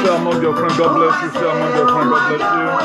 share among your friends. God bless you. Share among your friends. God bless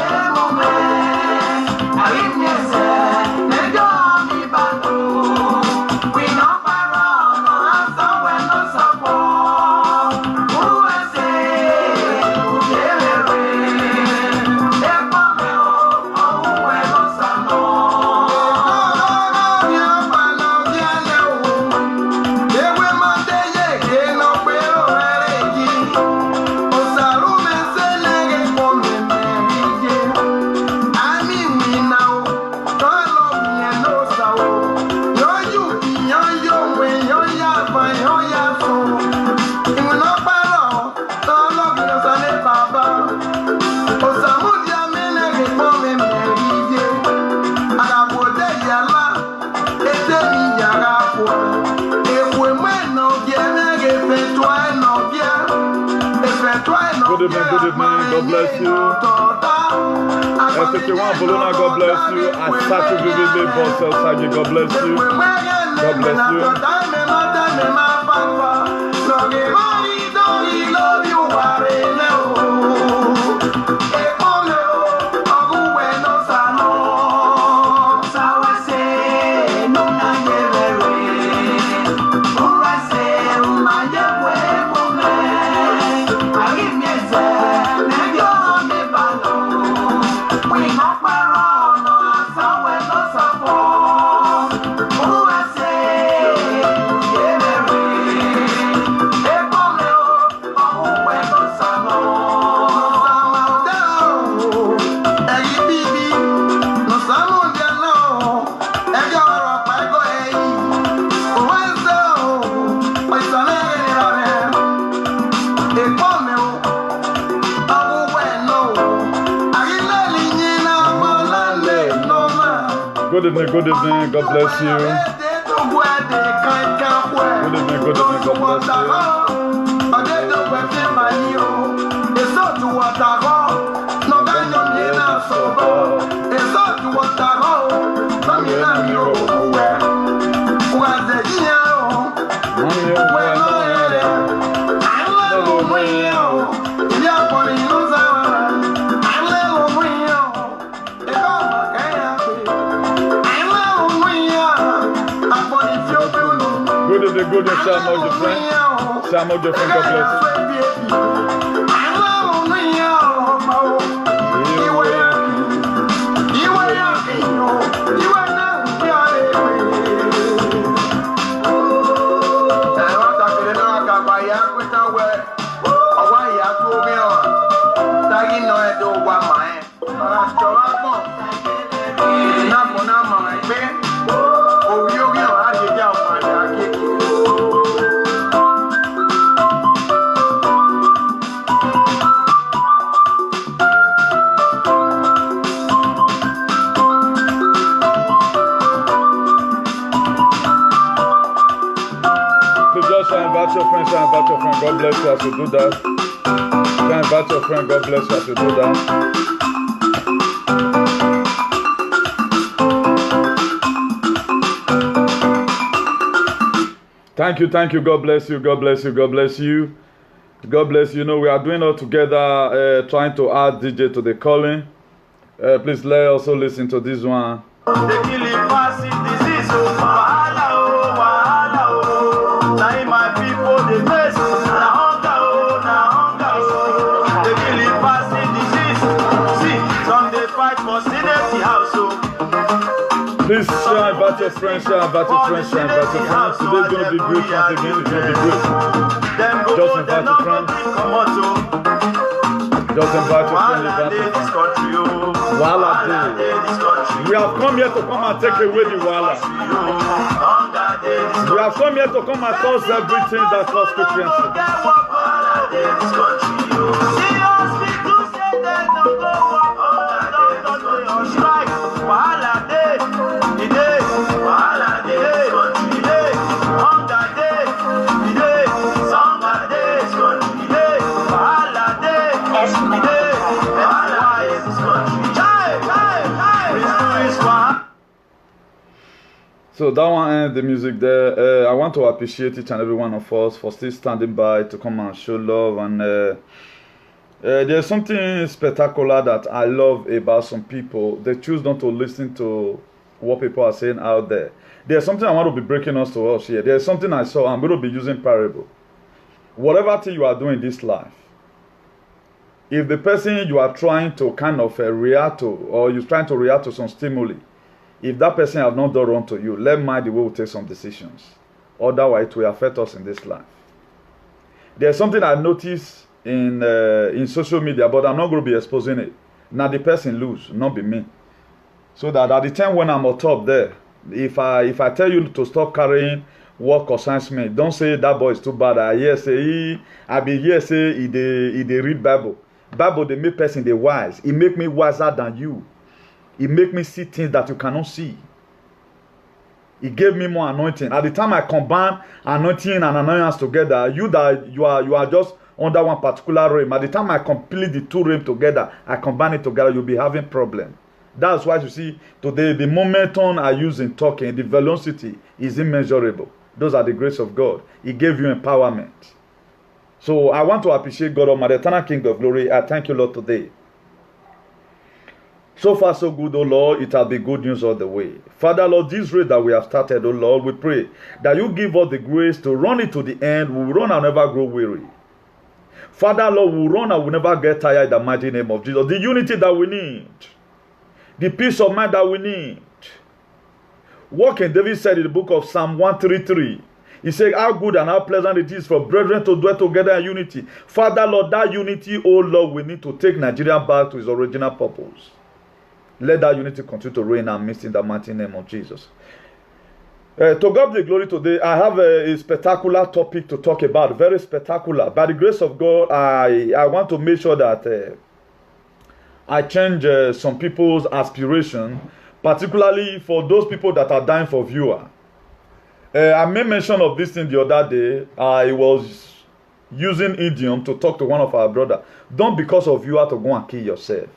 Good evening, God bless you. Everyone, Bologna, God bless you. Asatu Vivi, Bossel Sagi, God bless you. God bless you. Good evening, God bless you. Good evening, God bless you. Good evening, share among your friends. Share among your friends, God bless you. Invite your friend, God bless you as you do that. Invite your friend, God bless you as you do that. Thank you, God bless you, God bless you, God bless you. God bless you. You know, we are doing all together, trying to add DJ to the calling. Please let us also listen to this one. Please share about your friends, share about your friends, share about your friends. Today's going to be great once again. It's going to be great. Just invite your friends. Just invite your friends. Wala Day. We have come here to come and take away the Wala. We have come here to come and cause everything that causes frequency. So that one ends the music there. I want to appreciate each and every one of us for still standing by to come and show love and There's something spectacular that I love about some people. They choose not to listen to what people are saying out there. There's something I want to be breaking to us here. There's something I saw. I'm going to be using parable. Whatever thing you are doing in this life, if the person you are trying to kind of react to, or you're trying to react to some stimuli, if that person has not done wrong to you, let mind the way we take some decisions. Otherwise, it will affect us in this life. There's something I noticed in social media, but I'm not going to be exposing it. Now the person lose, not be me. So that at the time when I'm on top there, if I tell you to stop carrying what concerns me, don't say that boy is too bad. I hear say I be here say he dey read Bible. Bible they make person they wise. It make me wiser than you. It make me see things that you cannot see. It gave me more anointing. At the time I combine anointing and annoyance together, you are just under one particular realm. At the time I complete the two realms together, I combine it together, you'll be having problem. That's why you see today the momentum I use in talking, the velocity is immeasurable. Those are the grace of God. He gave you empowerment. So I want to appreciate God Almighty, eternal King of glory. I thank you, Lord, today. So far, so good, oh Lord. It has been good news all the way. Father, Lord, this race that we have started, oh Lord, we pray that you give us the grace to run it to the end. We will run and never grow weary. Father, Lord, we will run and we will never get tired in the mighty name of Jesus. The unity that we need. The peace of mind that we need. What can David said in the book of Psalm 133? He said, how good and how pleasant it is for brethren to dwell together in unity. Father, Lord, that unity, oh Lord, we need to take Nigeria back to its original purpose. Let that unity continue to reign and midst in the mighty name of Jesus. To God be the glory today. I have a spectacular topic to talk about. Very spectacular. By the grace of God, I want to make sure that I change some people's aspiration, particularly for those people that are dying for viewer. I made mention of this thing the other day. I was using idiom to talk to one of our brothers. Don't because of viewer to go and kill yourself.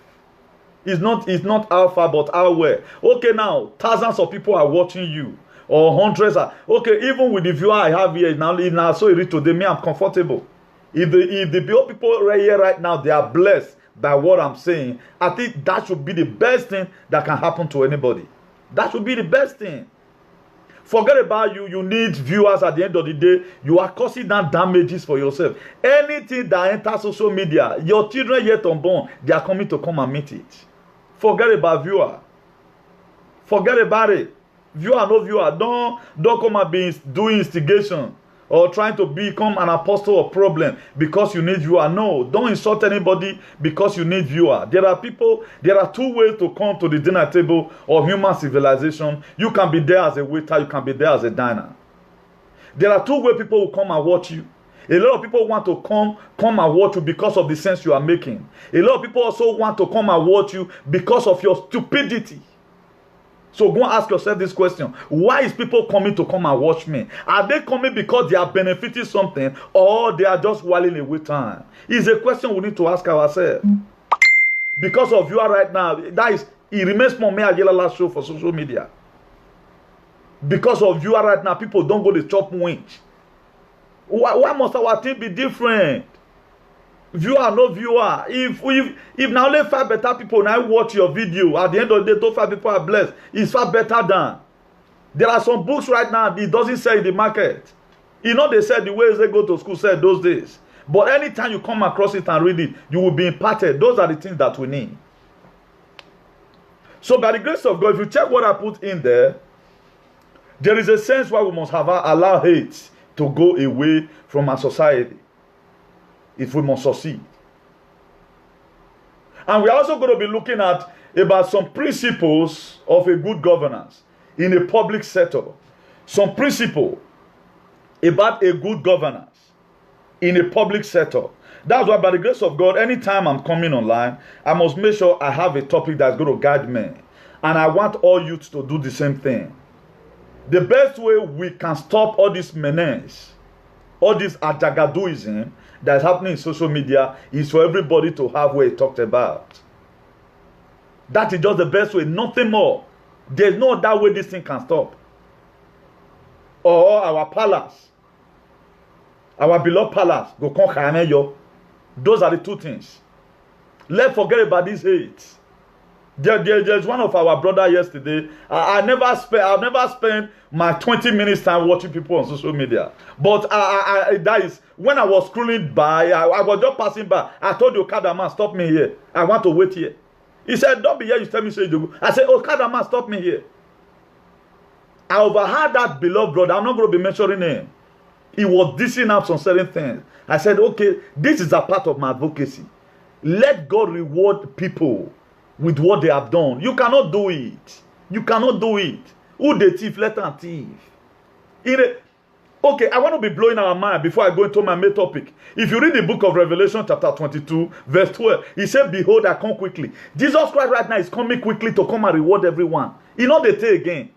It's not how far, but how well. Okay, now thousands of people are watching you, or hundreds are. Okay, even with the viewer I have here now, so it is today. Me, I'm comfortable. If the people right here right now, they are blessed by what I'm saying, I think that should be the best thing that can happen to anybody. That should be the best thing. Forget about you. You need viewers at the end of the day. You are causing down damages for yourself. Anything that enters social media, your children yet unborn, they are coming to come and meet it. Forget about viewer. Forget about it. Viewer, no viewer. Don't come and be doing instigation or trying to become an apostle of problem because you need viewer. No, don't insult anybody because you need viewer. There are two ways to come to the dinner table of human civilization. You can be there as a waiter, you can be there as a diner. There are two ways people will come and watch you. A lot of people want to come and watch you because of the sense you are making. A lot of people also want to come and watch you because of your stupidity. So go and ask yourself this question. Why is people coming to come and watch me? Are they coming because they are benefiting something, or they are just whiling away time? It's a question we need to ask ourselves. Because of you right now, it remains more me a last show for social media. Because of you right now, people don't go to chop winch. Why must our thing be different? Viewer, no viewer. If now only 5 better people now watch your video, at the end of the day, those 5 people are blessed. It's far better than. There are some books right now it doesn't sell in the market. You know they said the ways they go to school said those days. But anytime you come across it and read it, you will be imparted. Those are the things that we need. So by the grace of God, if you check what I put in there, there is a sense why we must have allow hate to go away from our society if we must succeed. And we're also going to be looking at about some principles of a good governance in a public sector. Some principle about a good governance in a public sector. That's why by the grace of God, anytime I'm coming online, I must make sure I have a topic that's going to guide me. And I want all youths to do the same thing. The best way we can stop all this menace, all this ajagadoism that's happening in social media is for everybody to have what he talked about. That is just the best way, nothing more. There's no other way this thing can stop. Or our palace, our beloved palace, go conquer yo. Those are the two things. Let's forget about this hate. There's one of our brother yesterday. I've never spent my 20 minutes time watching people on social media. But that is when I was scrolling by. I was just passing by. I told the Okada man, stop me here. I want to wait here. He said, don't be here. You tell me say you go. I said, Okada man, stop me here. I overheard that beloved brother. I'm not going to be mentioning him. He was dishing out some certain things. I said, okay, this is a part of my advocacy. Let God reward people with what they have done. You cannot do it. You cannot do it. Who they thief, let them thief. Okay, I want to be blowing our mind before I go into my main topic. If you read the book of Revelation chapter 22, verse 12, he said, behold, I come quickly. Jesus Christ right now is coming quickly to come and reward everyone. He not the day again.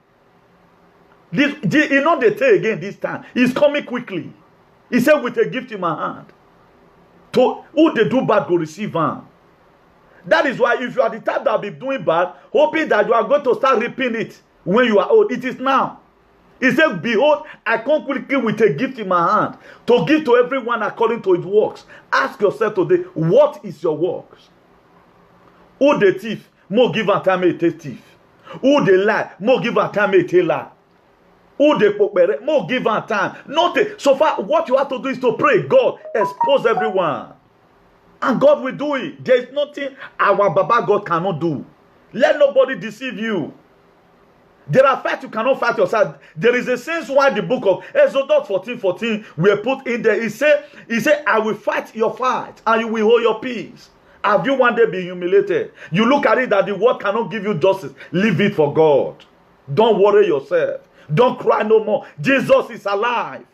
He not the day again this time. He's coming quickly. He said, with a gift in my hand. To who they do bad go receive hand. That is why if you are the type that will be doing bad, hoping that you are going to start reaping it when you are old, it is now. He said, behold, I come quickly with a gift in my hand to give to everyone according to his works. Ask yourself today, what is your works? Who the thief? More give a time a thief. Who the lie? More give a time a lie. Who the pokere? More give a time. Not so far, what you have to do is to pray. God, expose everyone. And God will do it. There is nothing our Baba God cannot do. Let nobody deceive you. There are fights you cannot fight yourself. There is a sense why the book of Exodus 14:14 were put in there. He said, I will fight your fight and you will hold your peace. Have you one day been humiliated? You look at it that the world cannot give you justice. Leave it for God. Don't worry yourself. Don't cry no more. Jesus is alive.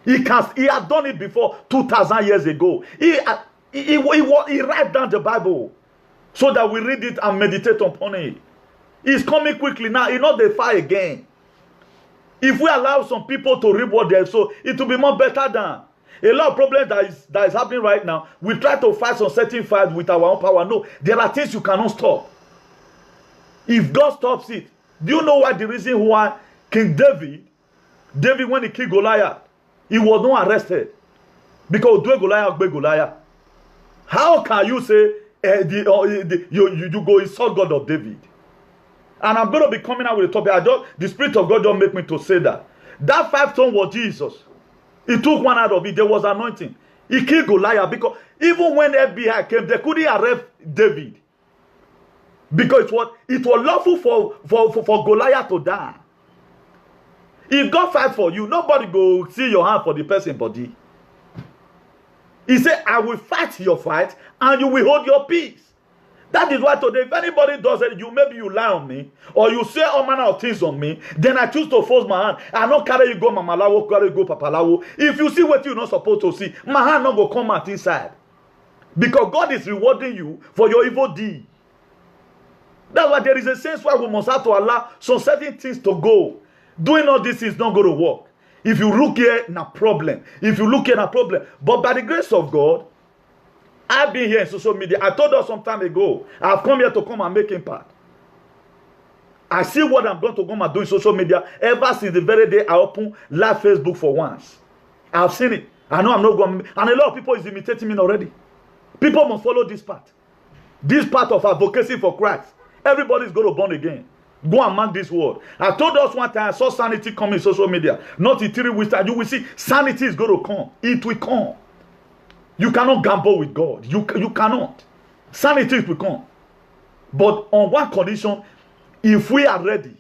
He has done it before 2,000 years ago. He write down the Bible so that we read it and meditate upon it. He's coming quickly now. He not the fire again. If we allow some people to reap what they sow, it will be more better than a lot of problems that is happening right now. We try to fight some certain fights with our own power. No, there are things you cannot stop. If God stops it, do you know why the reason why King David when he killed Goliath, he was not arrested? Because Goliath. How can you say you go insult God of David? And I'm going to be coming out with a topic. The Spirit of God don't make me to say that. That 5 stone was Jesus. He took one out of it. There was anointing. He killed Goliath because even when FBI came, they couldn't arrest David. Because it was lawful for Goliath to die. If God fight for you, nobody go see your hand for the person body. He said, I will fight your fight and you will hold your peace. That is why today, if anybody does it, maybe you lie on me, or you say all manner of things on me, then I choose to force my hand. I not carry you go Mamalawo, carry you go Papalawo. If you see what you're not supposed to see, my hand not go come out inside. Because God is rewarding you for your evil deed. That's why there is a sense why we must have to allow some certain things to go. Doing all this is not going to work. If you look here, no problem. If you look here, no problem. But by the grace of God, I've been here in social media. I told us some time ago, I've come here to come and make impact. I see what I'm going to come and do in social media ever since the very day I opened live Facebook for once. I've seen it. I know I'm not going to... And a lot of people is imitating me already. People must follow this part. This part of advocacy for Christ. Everybody is going to born again. Go and mark this word. I told us one time I saw sanity come in social media. Not in 3 weeks time. You will see sanity is going to come. It will come. You cannot gamble with God. You cannot. Sanity will come. But on one condition, if we are ready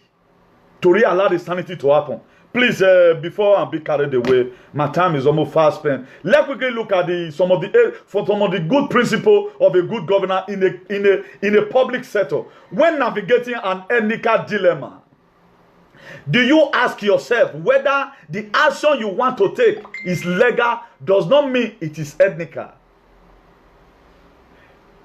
to allow the sanity to happen. Please, before I be carried away, my time is almost fast spent. Let's quickly look at some of the good principles of a good governor in a public sector. When navigating an ethical dilemma, do you ask yourself whether the action you want to take is legal does not mean it is ethical?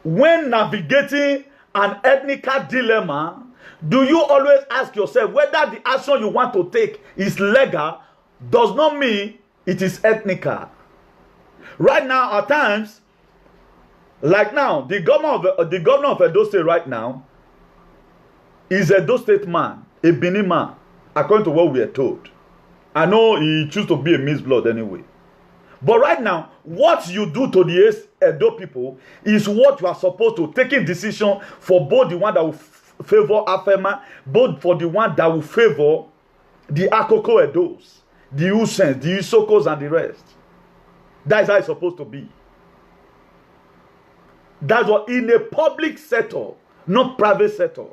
When navigating an ethical dilemma, do you always ask yourself whether the action you want to take is legal does not mean it is ethical? Right now, at times, like now, the governor of Edo State right now is a Edo State man, a Benin man, according to what we are told. I know he chooses to be a mixed blood anyway. But right now, what you do to the Edo people is what you are supposed to take a decision for both the one that will favor Afema, both for the one that will favor the Akoko Edos, the Usens, the Isokos, and the rest. That is how it's supposed to be. That's what in a public sector, not private sector.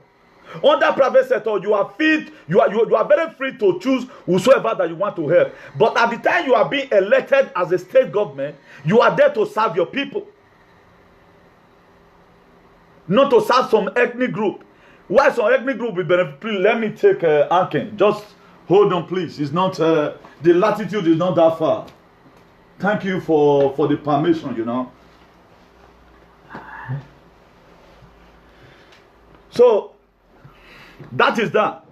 Under private sector, you are very free to choose whosoever that you want to help. But at the time you are being elected as a state government, you are there to serve your people, not to serve some ethnic group. Why some ethnic group will benefit? Let me take Anken. Just hold on, please. It's not the latitude is not that far. Thank you for the permission. You know. So that is that.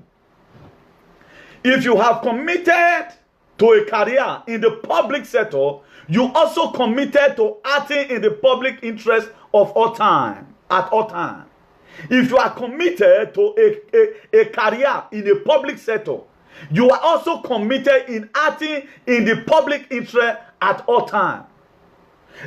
If you have committed to a career in the public sector, you also committed to acting in the public interest of all time, at all time. If you are committed to a career in the public sector, you are also committed in acting in the public interest at all time.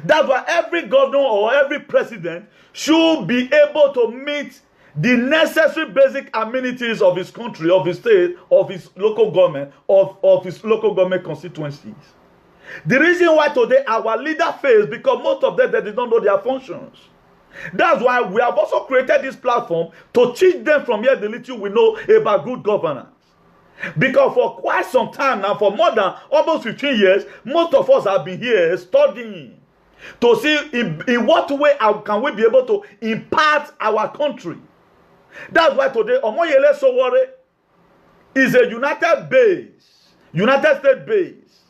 That's why every governor or every president should be able to meet the necessary basic amenities of his country, of his state, of his local government, of his local government constituencies. The reason why today our leader fails because most of them, they did not know their functions. That's why we have also created this platform to teach them from here the little we know about good governance. Because for quite some time now, for more than almost 15 years, most of us have been here studying to see in what way can we be able to impact our country. That's why today Omoyele Sowore is a United States base.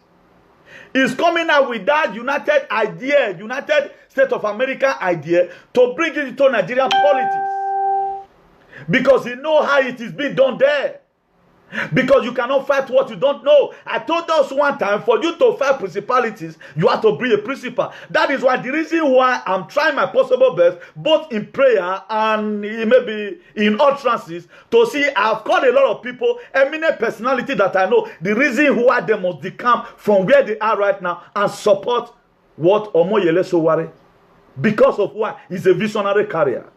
Is coming out with that United States of America idea to bring it into Nigerian politics. Because he knows how it is being done there. Because you cannot fight what you don't know. I told us one time, for you to fight principalities, you have to be a principal. That is why the reason why I'm trying my possible best, both in prayer and maybe in utterances, to see I've called a lot of people, eminent personality that I know, the reason why they must decamp from where they are right now and support what Omoyele Sowore. Because of why? He's a visionary carrier.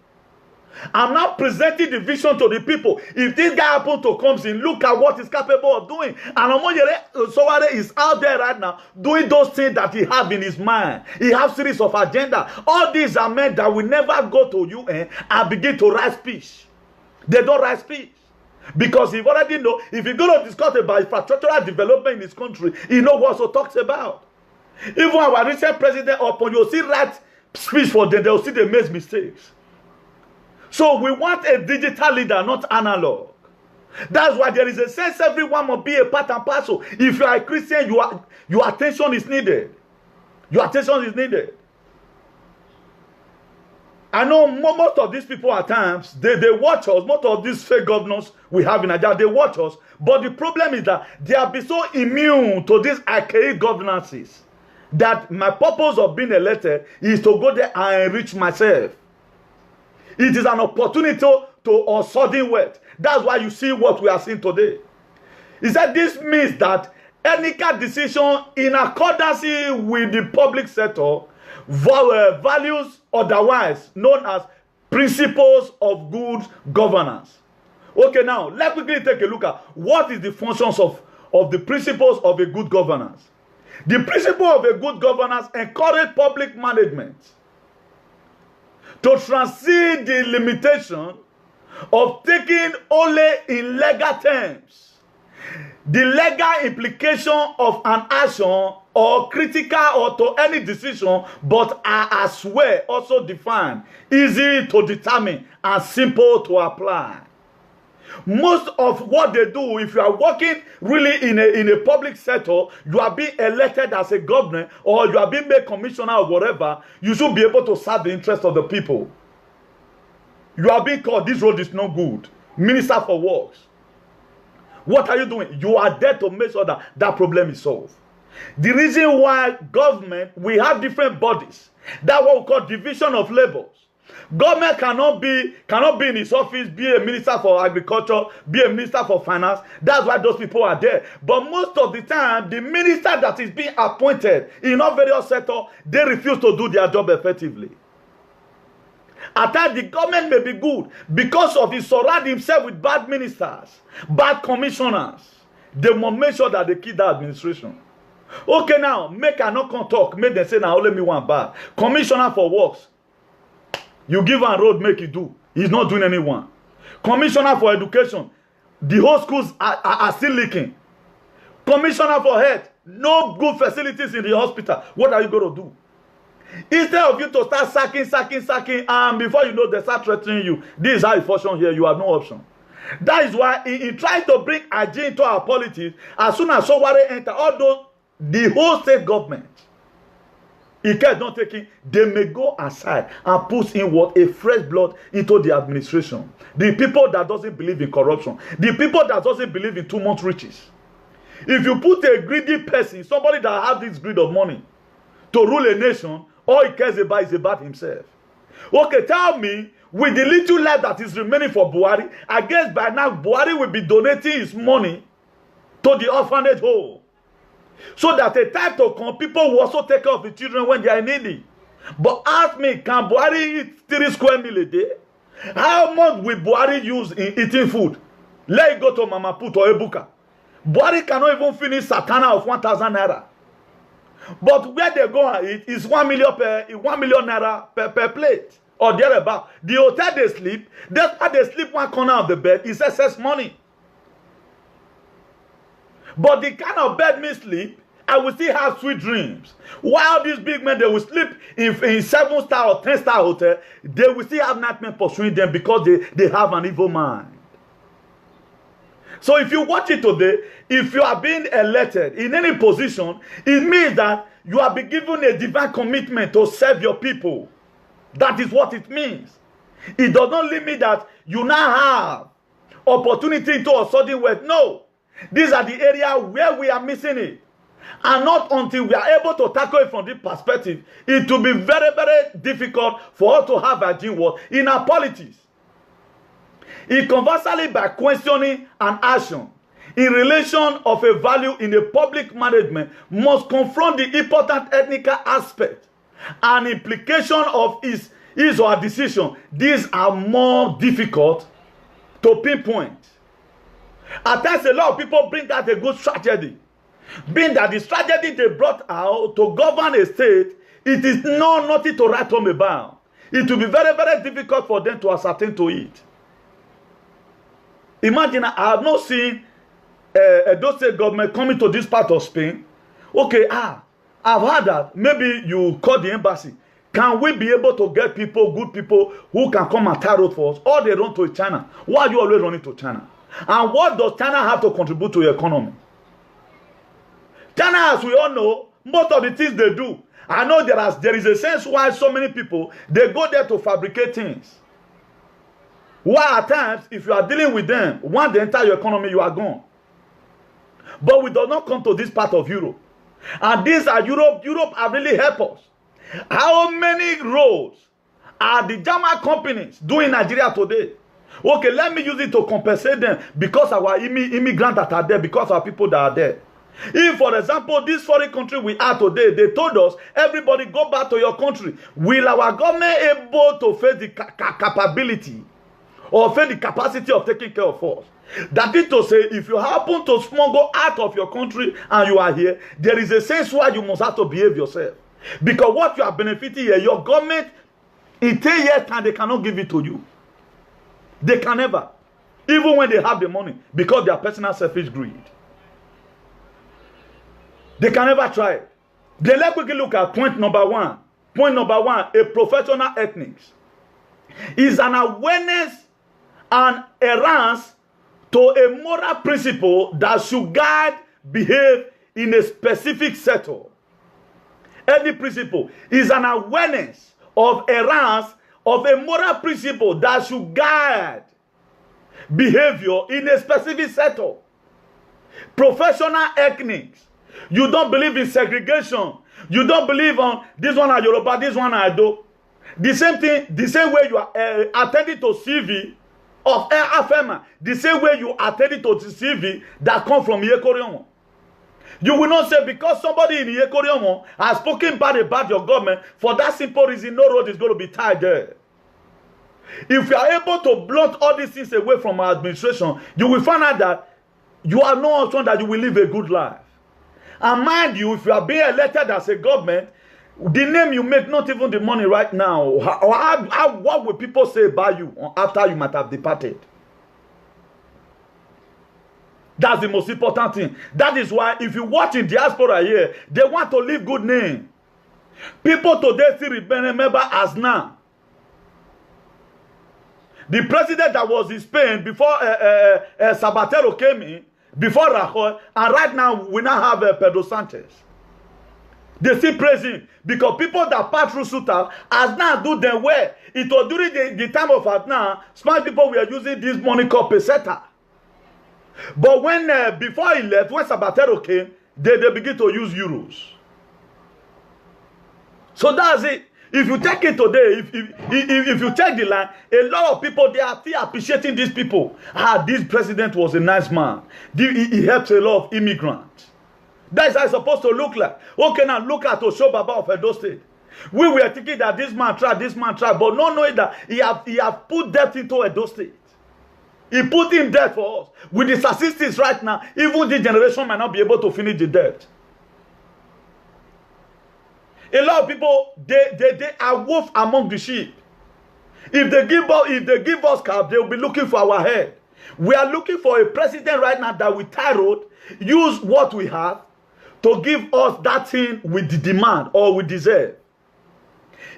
I'm now presenting the vision to the people. If this guy happens to come in, look at what he's capable of doing. And Omoyele Sowore is out there right now doing those things that he has in his mind. He has series of agenda. All these are men that will never go to UN and begin to write speech. They don't write speech. Because he already know, if he's going to discuss about infrastructural development in this country, he knows what he talks about. Even our recent president, upon you'll see write speech for them, they'll see they make mistakes. So we want a digital leader, not analog. That's why there is a sense everyone must be a part and parcel. If you are a Christian, your attention is needed. Your attention is needed. I know most of these people at times, they watch us. Most of these fake governors we have in Nigeria, they watch us. But the problem is that they have been so immune to these archaic governances that my purpose of being elected is to go there and enrich myself. It is an opportunity to sudden wealth. That's why you see what we are seeing today. He said this means that any decision in accordance with the public sector values otherwise known as principles of good governance. Okay, now let's quickly take a look at what is the functions of the principles of a good governance. The principle of a good governance encourages public management to transcend the limitation of taking only in legal terms the legal implication of an action or critical or to any decision, but are as well also defined, easy to determine, and simple to apply. Most of what they do, if you are working really in a public sector, you are being elected as a governor or you are being made commissioner or whatever, you should be able to serve the interest of the people. You are being called, this road is no good. Minister for Works. What are you doing? You are there to make sure that that problem is solved. The reason why government, we have different bodies. That's what we call division of labors. Government cannot be in his office, be a minister for agriculture, be a minister for finance. That's why those people are there. But most of the time, the minister that is being appointed in all various sectors, they refuse to do their job effectively. At times, the government may be good because of he surround himself with bad ministers, bad commissioners. They must make sure that they keep that administration. Okay, now, make I not come talk. Make them say, now only me one bad. Commissioner for works. You give a road, make it do. He's not doing anyone. Commissioner for education. The whole schools are still leaking. Commissioner for health. No good facilities in the hospital. What are you going to do? Instead of you to start sacking, and before you know, they start threatening you. This is how you function here. You have no option. That is why he tries to bring agenda into our politics. As soon as somebody enter, although the whole state government, he cannot take it, they may go aside and put in what a fresh blood into the administration. The people that doesn't believe in corruption, the people that doesn't believe in too much riches. If you put a greedy person, somebody that has this greed of money, to rule a nation, all he cares about is about himself. Okay, tell me, with the little life that is remaining for Buhari, I guess by now Buhari will be donating his money to the orphanage home. So that a time to come, people will also take care of the children when they are needy. But ask me, can Buhari eat 3 square meal a day? How much will Buhari use in eating food? Let it go to Mama Put or Ebuka. Buhari cannot even finish satana of 1,000 naira. But where they go and eat is 1 million naira per plate or thereabout. The hotel they sleep, that's why they sleep one corner of the bed, is excess money. But the kind of bed me sleep, I will still have sweet dreams. While these big men, they will sleep in 7-star or 10-star hotel, they will still have nightmares pursuing them because they have an evil mind. So if you watch it today, if you are being elected in any position, it means that you have been given a divine commitment to serve your people. That is what it means. It does not limit that you now have opportunity to a sudden wealth. No. These are the areas where we are missing it. And not until we are able to tackle it from this perspective, it will be very, very difficult for us to have a gene in our politics. It conversely by questioning an action in relation of a value in the public management must confront the important technical aspect and implication of his or her decision. These are more difficult to pinpoint. At times, a lot of people bring out a good strategy. Being that the strategy they brought out to govern a state, it is nothing to write home about. It will be very, very difficult for them to ascertain to it. Imagine, I have not seen Edo State government coming to this part of Spain. Okay, I've heard that. Maybe you call the embassy. Can we be able to get people, good people, who can come and tie road for us? Or they run to China. Why are you always running to China? And what does China have to contribute to your economy? China, as we all know, most of the things they do. I know there is a sense why so many people, they go there to fabricate things. Why at times, if you are dealing with them, once they enter your economy, you are gone. But we do not come to this part of Europe. And these are Europe. Europe have really helped us. How many roads are the German companies doing in Nigeria today? Okay, let me use it to compensate them because our immigrants that are there, because our people that are there. If, for example, this foreign country we are today, they told us, everybody go back to your country. Will our government able to face the capability or face the capacity of taking care of us? That is to say, if you happen to smuggle out of your country and you are here, there is a sense why you must have to behave yourself. Because what you are benefiting here, your government, in 10 years' time, they cannot give it to you. They can never. Even when they have the money, because they are personal selfish greed. They can never try it. Then let's quickly look at point number one. Point number one, a professional ethics is an awareness and adherence to a moral principle that should guide behave in a specific sector. Any principle is an awareness of adherence of a moral principle that should guide behavior in a specific sector. Professional ethics. You don't believe in segregation. You don't believe on this one are Yoruba, this one are Edo. The same thing, the same way you are attending to CV of AFEMA, the same way you attending to the CV that come from Yekorion. You will not say because somebody in Yekorion has spoken bad about your government, for that simple reason, no road is going to be tied there. If you are able to blunt all these things away from our administration, you will find out that you are not option that you will live a good life. And mind you, if you are being elected as a government, the name you make, not even the money right now, what will people say about you after you might have departed? That's the most important thing. That is why if you watch in diaspora here, they want to leave good name. People today still remember Aznar. The president that was in Spain before Zapatero came in, before Rajoy, and right now we now have Pedro Sanchez. They still praise him because people that pass through Suta, Aznar do them well. It was during the time of Aznar, smart people were using this money called peseta. But when before he left, when Zapatero came, they begin to use euros. So that's it. If you take it today, if you take the line, a lot of people, they are still appreciating these people. This president was a nice man. He helps a lot of immigrants. That's how it's supposed to look like. Okay, now look at Osho Baba of Edo State. We were thinking that this man tried, but not knowing that he have put debt into Edo State. He put in debt for us. With the statistics right now, even this generation might not be able to finish the debt. A lot of people, they are wolf among the sheep. If they give us cap, they will be looking for our head. We are looking for a president right now that will tie road, use what we have to give us that thing with the demand or we deserve.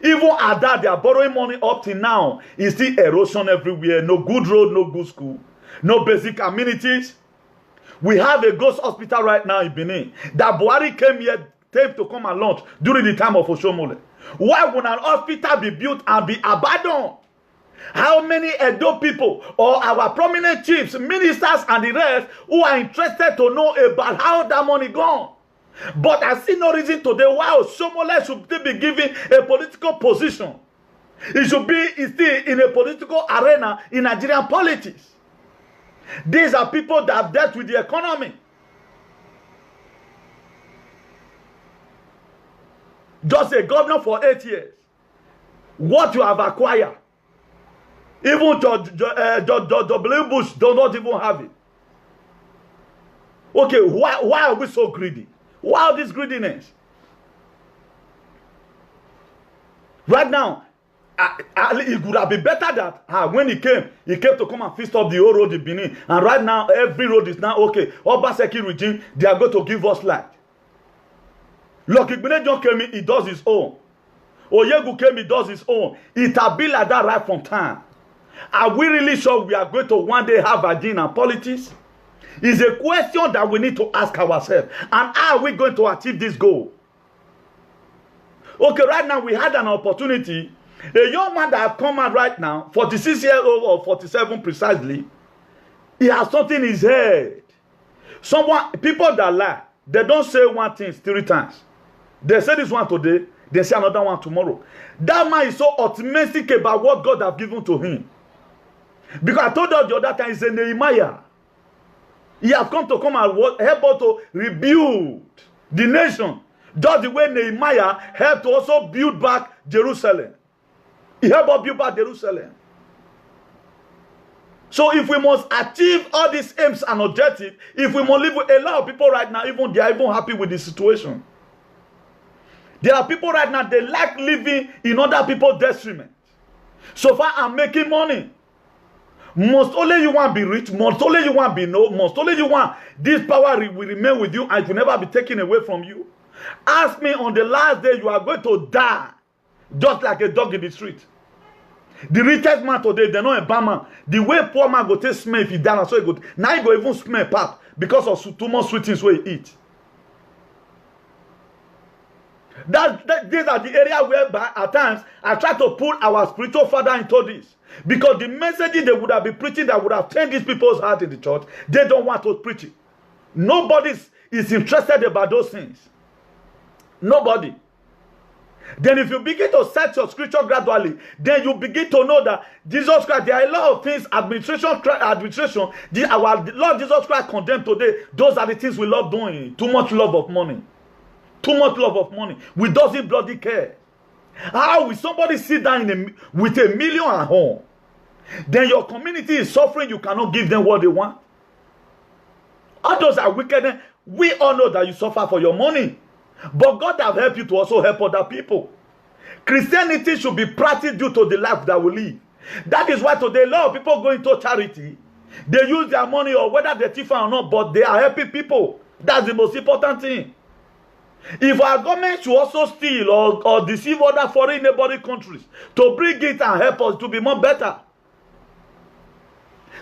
Even at that, they are borrowing money up till now. It's still erosion everywhere. No good road, no good school, no basic amenities. We have a ghost hospital right now in Benin. That Buhari came here to come and launch during the time of Oshomole. Why would an hospital be built and be abandoned? How many Edo people or our prominent chiefs, ministers and the rest who are interested to know about how that money gone? But I see no reason today why Oshomole should still be given a political position. It should be still in a political arena in Nigerian politics. These are people that have dealt with the economy. Just a governor for 8 years. What you have acquired. Even W. Bush does not even have it. Okay, why are we so greedy? Why this greediness? Right now, it would have been better that when he came to come and fix up the whole road in Benin. And right now, every road is now okay. Obaseki regime, they are going to give us light. Lucky John came in, he does his own. Oyegu came, he does his own. It has been like that right from time. Are we really sure we are going to one day have a in politics? It's a question that we need to ask ourselves. And how are we going to achieve this goal? Okay, right now we had an opportunity. A young man that have come out right now, 46 years old or 47 precisely, he has something in his head. People that lie, they don't say one thing 3 times. They say this one today, they say another one tomorrow. That man is so optimistic about what God has given to him. Because I told you the other time, he's a Nehemiah. He has come and help us to rebuild the nation. Just the way Nehemiah helped to also build back Jerusalem. He helped us build back Jerusalem. So if we must achieve all these aims and objectives, if we must live with a lot of people right now, they are even happy with the situation. There are people right now, they like living in other people's detriment. So far, I'm making money. Must only you want to be rich, must only you want to be known, must only you want this power will remain with you and it will never be taken away from you. Ask me on the last day you are going to die just like a dog in the street. The richest man today, they know a bad man. The way poor man go take smell if he die, so he go. Now he go even smell pap because of too much sweet things where he eat. These are the areas where at times I try to pull our spiritual father into this. Because the messages they would have been preaching that would have turned these people's heart in the church, they don't want to preach it. Nobody is interested about those things. Nobody. Then if you begin to set your scripture gradually, then you begin to know that Jesus Christ, there are a lot of things, our Lord Jesus Christ condemned today. Those are the things we love doing. Too much love of money. Too much love of money. We doesn't bloody care. How will somebody sit down with $1 million at home? Then your community is suffering, you cannot give them what they want. All those are wicked. We all know that you suffer for your money. But God has helped you to also help other people. Christianity should be practiced due to the life that we live. That is why today a lot of people go into charity. They use their money or whether they thief or not, but they are helping people. That's the most important thing. If our government should also steal or deceive other foreign neighboring countries to bring it and help us to be more better.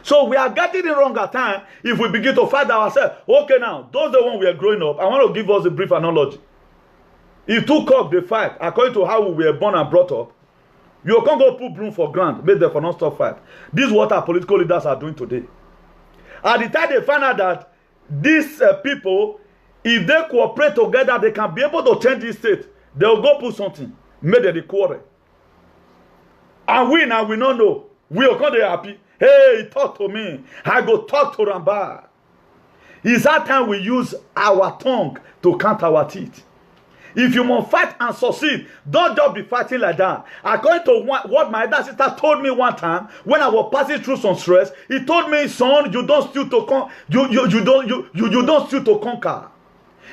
So we are getting it wrong at time if we begin to fight ourselves. Okay, now, those the one we are growing up. I want to give us a brief analogy. If two cocks they fight, according to how we were born and brought up, you can't go put broom for ground, make them for non-stop fight. This is what our political leaders are doing today. At the time they find out that these people, if they cooperate together, they can be able to change this state. They will go put something, make them the quarrel. And we now, we don't know. We are going to be happy. Hey, talk to me. I go talk to Ramba. It's that time we use our tongue to count our teeth. If you must fight and succeed, don't just be fighting like that. According to what my elder sister told me one time when I was passing through some stress, he told me, son, you don't steal to you don't steal to conquer.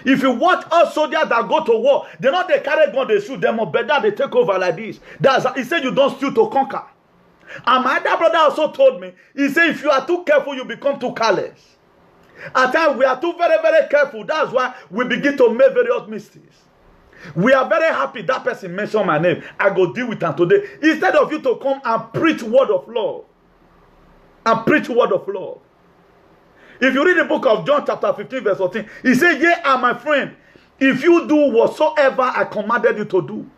If you watch all soldiers that go to war, they not they carry gun, they shoot them up, better they take over like this. He said you don't steal to conquer. And my other brother also told me, he said if you are too careful, you become too careless. At times we are too very, very careful. That's why we begin to make various mistakes. We are very happy that person mentioned my name. I go deal with him today. Instead of you to come and preach word of love. And preach word of love. If you read the book of John chapter 15 verse 14, he said, ye are my friend, if you do whatsoever I commanded you to do.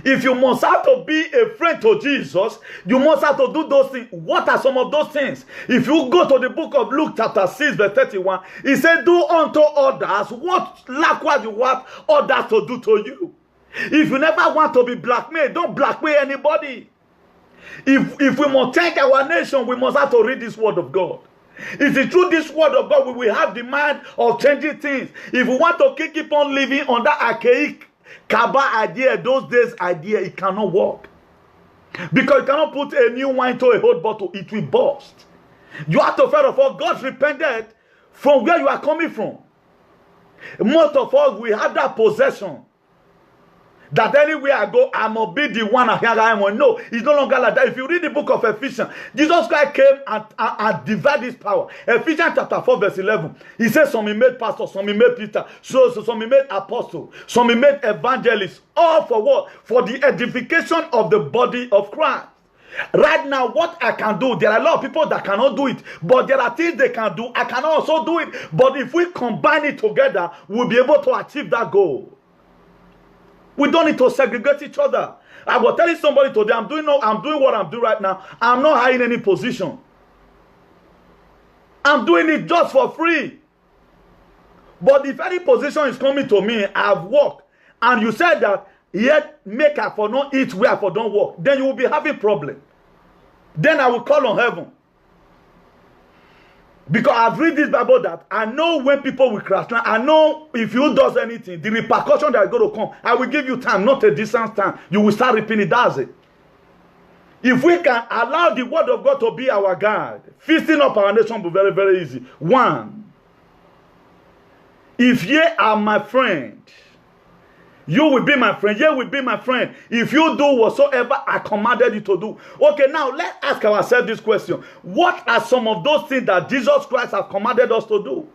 If you must have to be a friend to Jesus, you must have to do those things. What are some of those things? If you go to the book of Luke chapter 6 verse 31, he said, do unto others what likewise you want others to do to you. If you never want to be blackmailed, don't blackmail anybody. If we must change our nation, we must have to read this word of God. Is it through this word of God we will have the mind of changing things? If we want to keep on living on that archaic Kaba idea, those days idea, it cannot work. Because you cannot put a new wine to a old bottle, it will burst. You have to first of all, God repented from where you are coming from. Most of us, we have that possession. That anywhere I go, I must be the one I am. No, it's no longer like that. If you read the book of Ephesians, Jesus Christ came and divided his power. Ephesians chapter 4 verse 11. He says some he made pastor, some he made Peter, so some he made apostle, some he made evangelists. All for what? For the edification of the body of Christ. Right now, what I can do, there are a lot of people that cannot do it, but there are things they can do. I can also do it. But if we combine it together, we'll be able to achieve that goal. We don't need to segregate each other. I was telling somebody today, I'm doing what I'm doing right now. I'm not hiding any position. I'm doing it just for free. But if any position is coming to me, I've worked. And you said that, yet make I for not eat where I for don't work. Then you will be having problem. Then I will call on heaven. Because I've read this Bible that I know when people will crash. I know if you does anything, the repercussion that is going to come, I will give you time, not a distance time. You will start repeating it. That's it. If we can allow the word of God to be our guide, feasting up our nation will be very, very easy. One, if ye are my friend, you will be my friend. Ye will be my friend. If you do whatsoever I commanded you to do. Okay, now let's ask ourselves this question. What are some of those things that Jesus Christ has commanded us to do?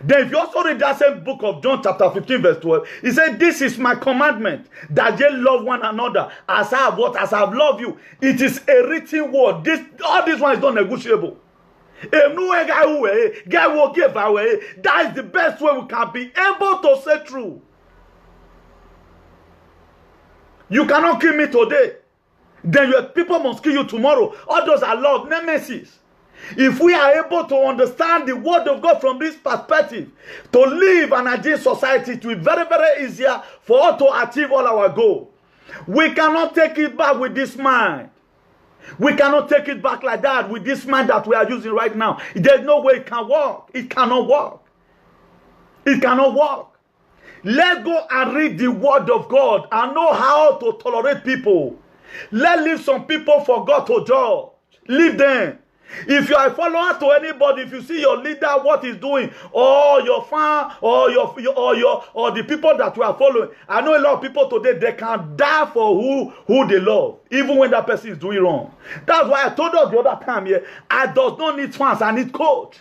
Then if you also read that same book of John chapter 15 verse 12, he said, this is my commandment, that ye love one another as I have what? As I have loved you. It is a written word. All this one is not negotiable. That is the best way we can be able to say true. You cannot kill me today. Then your people must kill you tomorrow. All those are love, nemesis. If we are able to understand the word of God from this perspective, to live and achieve society, it will be very, very easier for us to achieve all our goals. We cannot take it back with this mind. We cannot take it back like that with this mind that we are using right now. There's no way it can work. It cannot work. It cannot work. Let's go and read the word of God and know how to tolerate people. Let's leave some people for God to judge. Leave them. If you are a follower to anybody, if you see your leader what he's doing, or your fan, or the people that you are following, I know a lot of people today, they can die for who they love, even when that person is doing wrong. That's why I told us the other time here, I does not need fans, I need coach.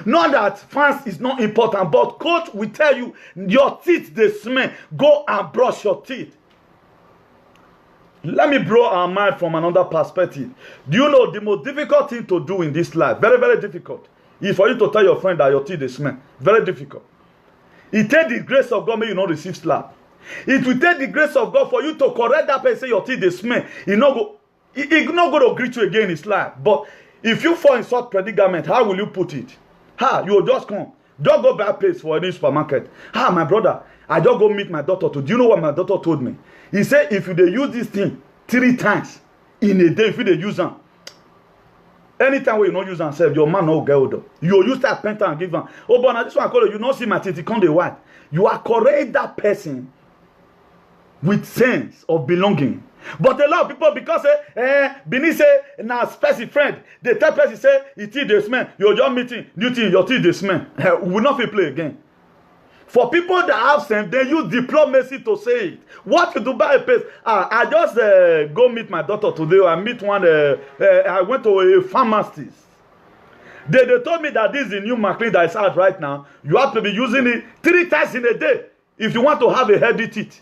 Not that fans is not important, but coach will tell you your teeth they smell. Go and brush your teeth. Let me blow our mind from another perspective. Do you know the most difficult thing to do in this life? Very, very difficult. Is for you to tell your friend that your teeth they smell. Very difficult. It takes the grace of God, may you not receive slap. It will take the grace of God for you to correct that person, your teeth they smell. He's not going to greet you again in his life. But if you fall in such predicament, how will you put it? You will just come. Don't go back place for any supermarket. My brother, I just go meet my daughter. Do you know what my daughter told me? He said, if you they use this thing 3 times in a day, if you they use them, anytime when you not use them, your man no get older. You use that penta and give them. Oh, but now this one I call you not see my teeth, come the white. You are correct that person with sense of belonging. But a lot of people, because Bini say now special friend, the third person say it teeth they smell. You're just meeting new thing, your teeth they smell. We will not play again. For people that have sense, they use diplomacy to say it. What you do by a place? I just go meet my daughter today. I meet one. I went to a pharmacist. They told me that this is the new Maclean that is out right now. You have to be using it 3 times in a day if you want to have a healthy teeth.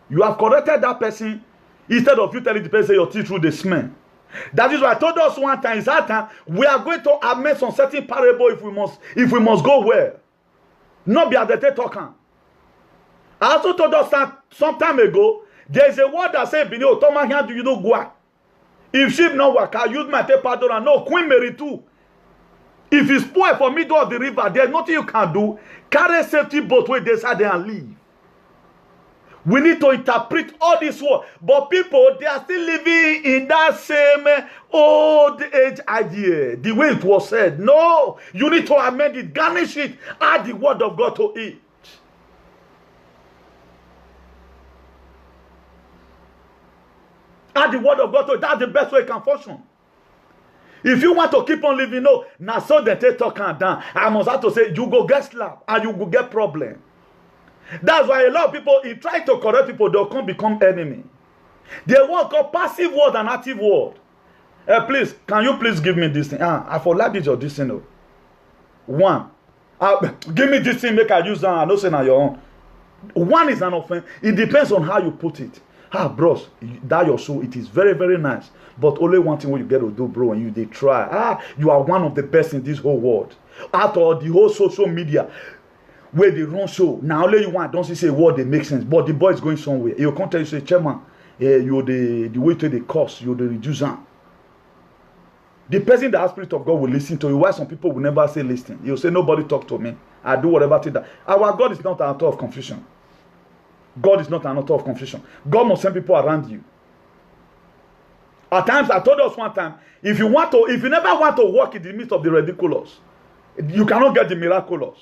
You have corrected that person instead of you telling the person your teeth through the smell. That is why I told us one time. It's that time we are going to amend some certain parable if we must go well. Not be at the talking. I also told us some time ago, there is a word that says, "Bini Otoma here do you know go? If sheep no work, I use my tape and no Queen Mary too. If it's spoil for middle of the river, there's nothing you can do. Carry safety boat where they side there and leave." We need to interpret all this word. But people, they are still living in that same old age idea. The way it was said. No, you need to amend it, garnish it, add the word of God to it. Add the word of God to it. That's the best way it can function. If you want to keep on living, no, now so they take talk and down. I must have to say, you go get slapped and you go get problem. That's why a lot of people, in trying to correct people, they'll become enemy. They want a passive word and active word. Please, can you please give me this thing? I for like this or this thing. One. Give me this thing, make I use that. I don't say now your own. One is an offense. It depends on how you put it. Bros, that your soul, it is very, very nice. But only one thing what you get to do, bro, and they try. You are one of the best in this whole world. After the whole social media, where they run show, now only you want, don't say a word that makes sense, but the boy is going somewhere. You can't tell you say, chairman, you're the way to the cost, you're the reducer. The person that has Spirit of God will listen to you. Why some people will never say listen? You'll say, nobody talk to me. I do whatever thing that. Our God is not an author of confusion. God is not an author of confusion. God must send people around you. At times, I told us one time, if you never want to walk in the midst of the ridiculous, you cannot get the miraculous.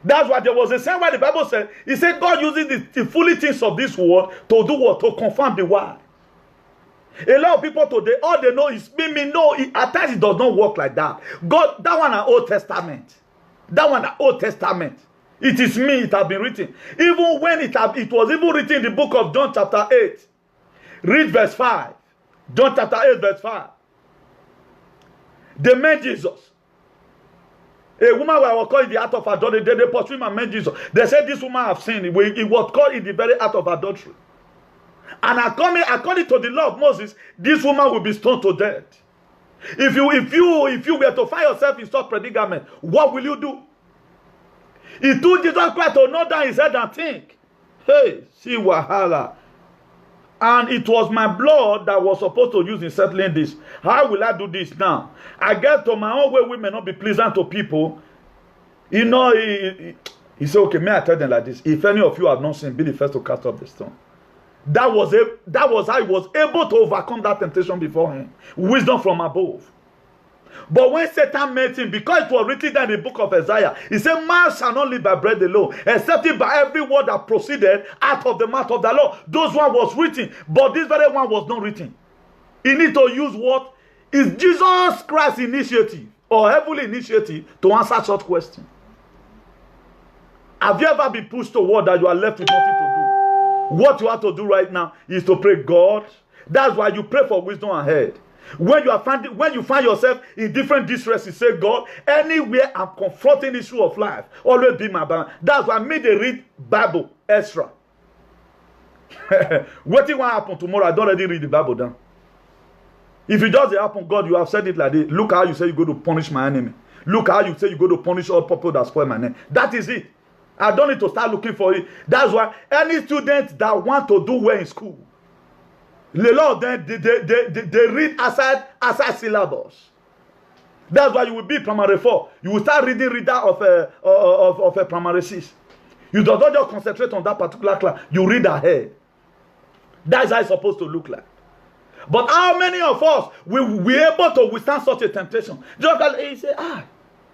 That's why there was a saying where the Bible said, he said God uses the foolish things of this world to do what? To confirm the word. A lot of people today, all they know is me. No, at times it does not work like that. God, that one is Old Testament. That one is Old Testament. It is me, it has been written. Even when it was even written in the book of John chapter 8. Read verse 5. John chapter 8 verse 5. They met Jesus. A woman was caught in the act of adultery. They pursued him and met Jesus. They said this woman have sinned. It was caught in the very act of adultery. And according to the law of Moses, this woman will be stoned to death. If you were to find yourself in such predicament, what will you do? He took Jesus Christ to knock down his head and think, hey, see wahala. And it was my blood that was supposed to use in settling this. How will I do this now? I get to my own way, we may not be pleasant to people. You know, he said, okay, may I tell them like this? If any of you have not sinned, be the first to cast off the stone. That was how he was able to overcome that temptation before him. Wisdom from above. But when Satan met him, because it was written in the book of Isaiah, he said, man shall not live by bread alone, except by every word that proceeded out of the mouth of the Lord. Those one was written, but this very one was not written. He need to use what is Jesus Christ's initiative or heavenly initiative to answer such question. Have you ever been pushed to what that you are left with nothing to do? What you have to do right now is to pray, God. That's why you pray for wisdom ahead. When you find yourself in different distress, you say, God, anywhere I'm confronting the issue of life, always be my balance. That's why I made a read Bible extra. What will happen tomorrow? I don't already read the Bible down. If it doesn't happen, God, you have said it like this. Look how you say you go to punish my enemy. Look how you say you go to punish all people that spoil my name. That is it. I don't need to start looking for it. That's why any student that want to do well in school, the Lord, they read aside syllabus. That's why you will be primary 4. You will start reading reader of a primary 6. You don't just concentrate on that particular class. You read ahead. That's how it's supposed to look like. But how many of us will be able to withstand such a temptation? Just he say,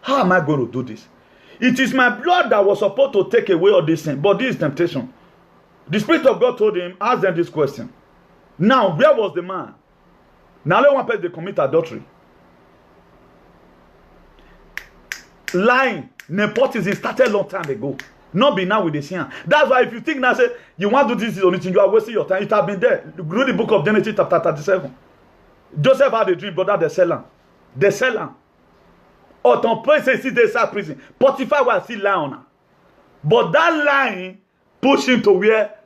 how am I going to do this? It is my blood that was supposed to take away all these things, but this is temptation. The Spirit of God told him, ask them this question. Now, where was the man? Now, let one person they commit adultery. Lying, nepotism started a long time ago. Not be now with the sin. That's why if you think now, say, you want to do this on anything, you are wasting your time. It has been there. Read the book of Genesis chapter 37. Joseph had a dream, brother, they sell him. They sell him. Or ton place is they start prison. Potiphar was still lying on her. But that lying pushed him to where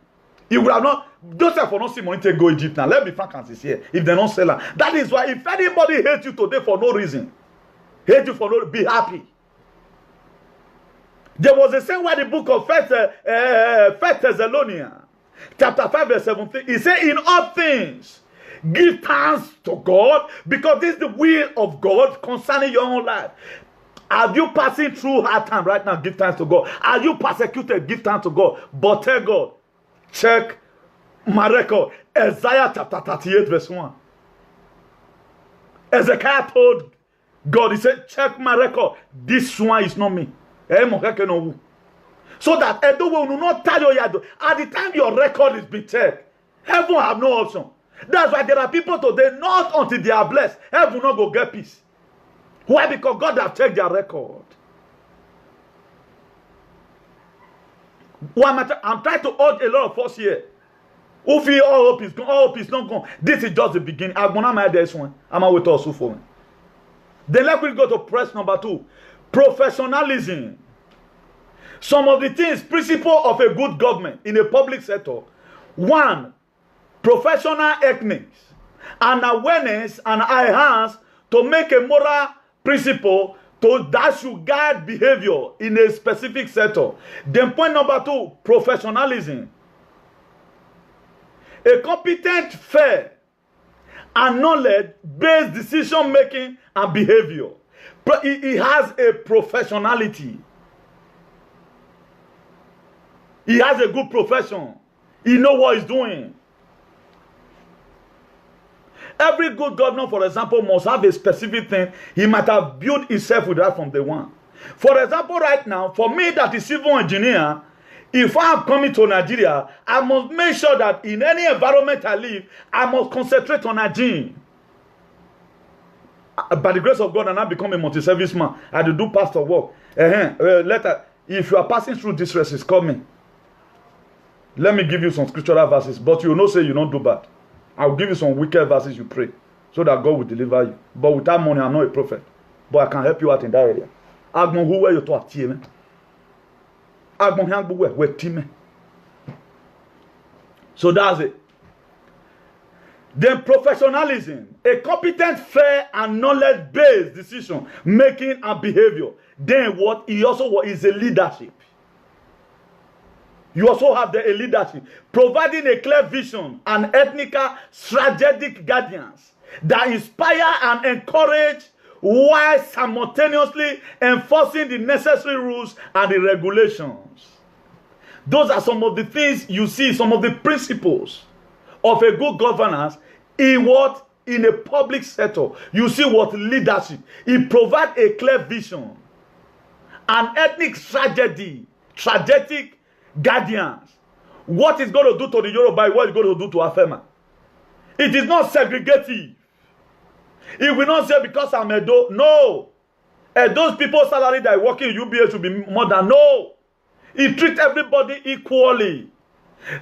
he would have not. Joseph will not see money to go to Egypt now. Let me be frank and sincere. If they don't sell her. That is why if anybody hates you today for no reason, hate you for no be happy. There was a saying where the book of First Thessalonians, chapter 5, verse 17, he said, in all things, give thanks to God, because this is the will of God concerning your own life. Are you passing through hard time right now? Give thanks to God. Are you persecuted? Give thanks to God. But tell God, check my record. Isaiah chapter 38, verse 1. Ezekiel told God, he said, check my record. This one is not me. So that Edo will not tell you at the time your record is being checked, heaven have no option. That's why there are people today, not until they are blessed, heaven will not go get peace. Why? Because God have checked their record. I'm trying to urge a lot of us here. Who feel all hope is gone, all hope is not gone. This is just the beginning. I'm going to make this one. I'm going to also for me. Then let me go to press number 2. Professionalism. Some of the things, principle of a good government in a public sector. 1, professional ethics and awareness and high hands to make a moral principle that should guide behavior in a specific sector. Then point number 2, professionalism. A competent, fair, and knowledge-based decision-making and behavior. He has a professionality. He has a good profession. He knows what he's doing. Every good governor, for example, must have a specific thing. He might have built himself with that from day one. For example, right now, for me that is civil engineer, if I am coming to Nigeria, I must make sure that in any environment I live, I must concentrate on hygiene. By the grace of God, and I become a multi-service man. I do pastor work. If you are passing through distress, it's coming. Let me give you some scriptural verses, but you will not say you don't do bad. I will give you some wicked verses you pray, so that God will deliver you. But without money, I'm not a prophet. But I can help you out in that area. So that's it. Then professionalism, a competent, fair, and knowledge-based decision making and behavior. Then what? He also is a leadership. You also have a leadership providing a clear vision and ethnical strategic guidance that inspire and encourage while simultaneously enforcing the necessary rules and the regulations. Those are some of the things you see, some of the principles of a good governance in what? In a public sector. You see what? Leadership. It provides a clear vision, an ethnic strategic guardians. What is going to do to the Yoruba, what is going to do to Afema. It is not segregative. It will not say because I'm Edo. No. Those people's salary that are working in UBA should be more than. No. It treats everybody equally.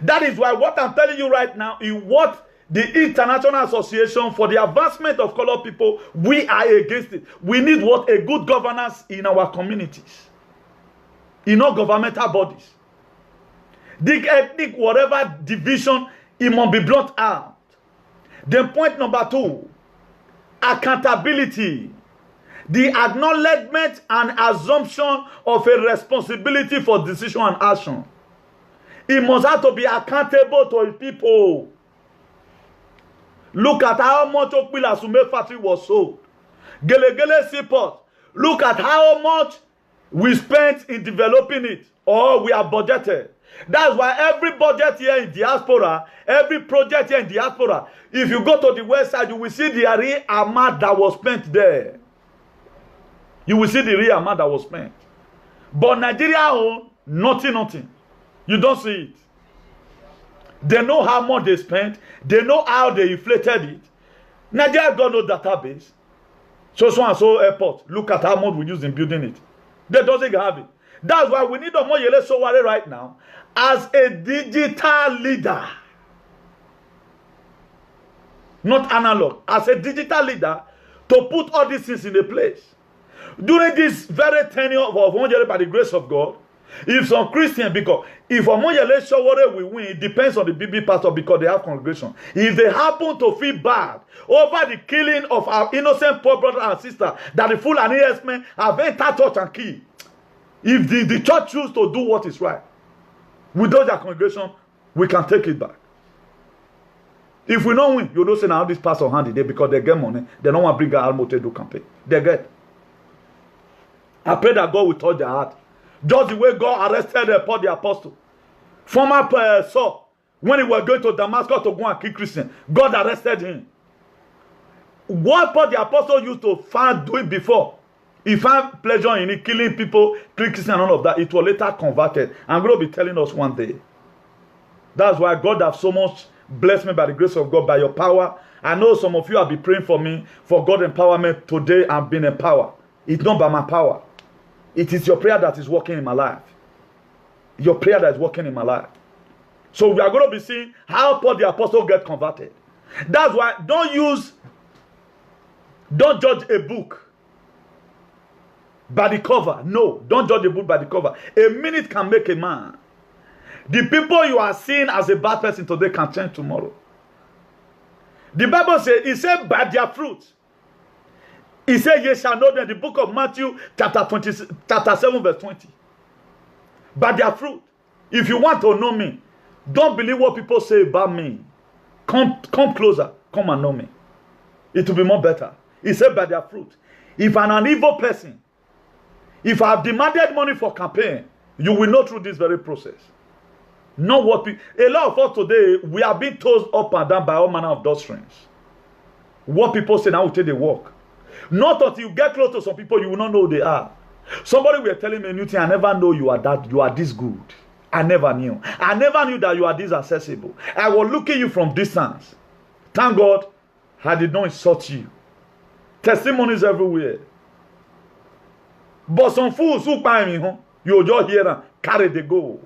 That is why what I'm telling you right now is what the International Association for the Advancement of Colored People, we are against it. We need what? A good governance in our communities. In all governmental bodies. The ethnic, whatever division, it must be brought out. Then point number 2, accountability. The acknowledgement and assumption of a responsibility for decision and action. It must have to be accountable to his people. Look at how much Okpila Sume factory was sold. Gelegele Seaport. Look at how much we spent in developing it, or we are budgeted. That's why every budget here in diaspora, every project here in diaspora, if you go to the website, you will see the real amount that was spent there. You will see the real amount that was spent. But Nigeria own nothing. You don't see it. They know how much they spent. They know how they inflated it. Nigeria got no database. So and so airport. Look at how much we use in building it. They doesn't have it. That's why we need Omoyele Sowore right now as a digital leader. Not analog. As a digital leader to put all these things in a place. During this very tenure of Omoyele, by the grace of God, if some Christian, because if Omoyele Sowore will win, it depends on the BB pastor because they have congregation. If they happen to feel bad over the killing of our innocent poor brother and sister that the full and men have entered church and killed, if the church choose to do what is right, without their congregation, we can take it back. If we don't win, you don't say now this pastor handy there because they get money. They don't want to bring Almo to do campaign. They get. I pray that God will touch their heart. Just the way God arrested Paul the apostle. Former Saul, when he was going to Damascus to go and kill Christians, God arrested him. What Paul the apostle used to find doing before, he found pleasure in it, killing people, killing Christians and all of that. It was later converted. I'm going to be telling us one day. That's why God has so much blessed me by the grace of God, by your power. I know some of you have been praying for me for God empowerment. Today I'm being empowered. It's not by my power. It is your prayer that is working in my life. Your prayer that is working in my life. So we are going to be seeing how Paul the apostle get converted. That's why don't judge a book by the cover. No, don't judge a book by the cover. A minute can make a man. The people you are seeing as a bad person today can change tomorrow. The Bible says, it said by their fruit. He said, ye shall know them. The book of Matthew, chapter 7, verse 20. By their fruit. If you want to know me, don't believe what people say about me. Come closer. Come and know me. It will be more better. He said, by their fruit. If I'm an evil person, if I have demanded money for campaign, you will know through this very process. Not what a lot of us today, we are being tossed up and down by all manner of doctrines. What people say now will take the work. Not until you get close to some people, you will not know who they are. Somebody were telling me a new thing. I never know you are this good. I never knew. I never knew that you are this accessible. I was looking at you from distance. Thank God I did not insult you. Testimonies everywhere. But some fools who buy me, you just hear and carry the go.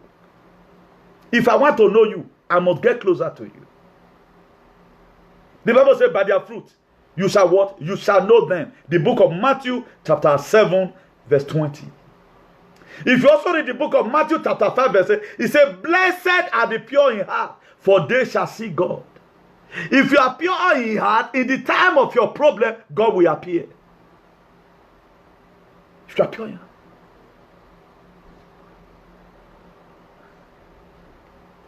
If I want to know you, I must get closer to you. The Bible says, by their fruit, you shall what? You shall know them. The book of Matthew, chapter 7, verse 20. If you also read the book of Matthew, chapter 5, verse 8, it says, blessed are the pure in heart, for they shall see God. If you are pure in heart, in the time of your problem, God will appear. If you are pure in heart.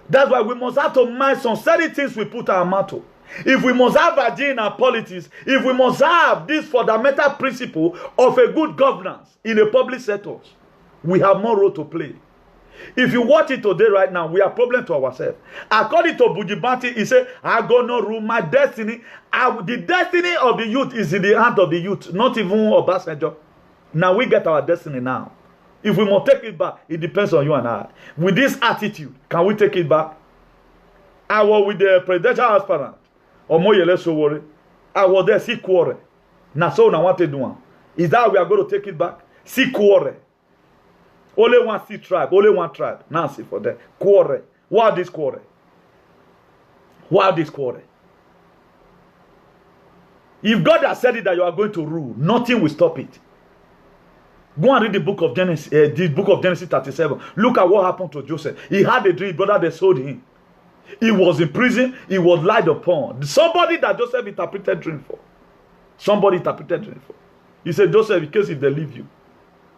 That's why we must have to mind some certain things we put our mouth to. If we must have agenda in our politics, if we must have this fundamental principle of a good governance in a public sector, we have more role to play. If you watch it today right now, we are problem to ourselves. According to Bujibanti, he said, I go no rule my destiny. The destiny of the youth is in the hand of the youth, not even Obasanjo. Now we get our destiny now. If we must take it back, it depends on you and I. With this attitude, can we take it back? I was with the presidential aspirant. Omoyele Sowore. I was there, see quarrel. Now so now what they do? Is that we are going to take it back? See quarrel. Only one see tribe, only one tribe. Now see for them. Quarrel. Why this quarrel? Why this quarrel? If God has said it that you are going to rule, nothing will stop it. Go and read the book of Genesis 37. Look at what happened to Joseph. He had a dream, brother, they sold him. He was in prison, he was lied upon. Somebody that Joseph interpreted dream for. Somebody interpreted dream for. He said, Joseph, in case if they leave you,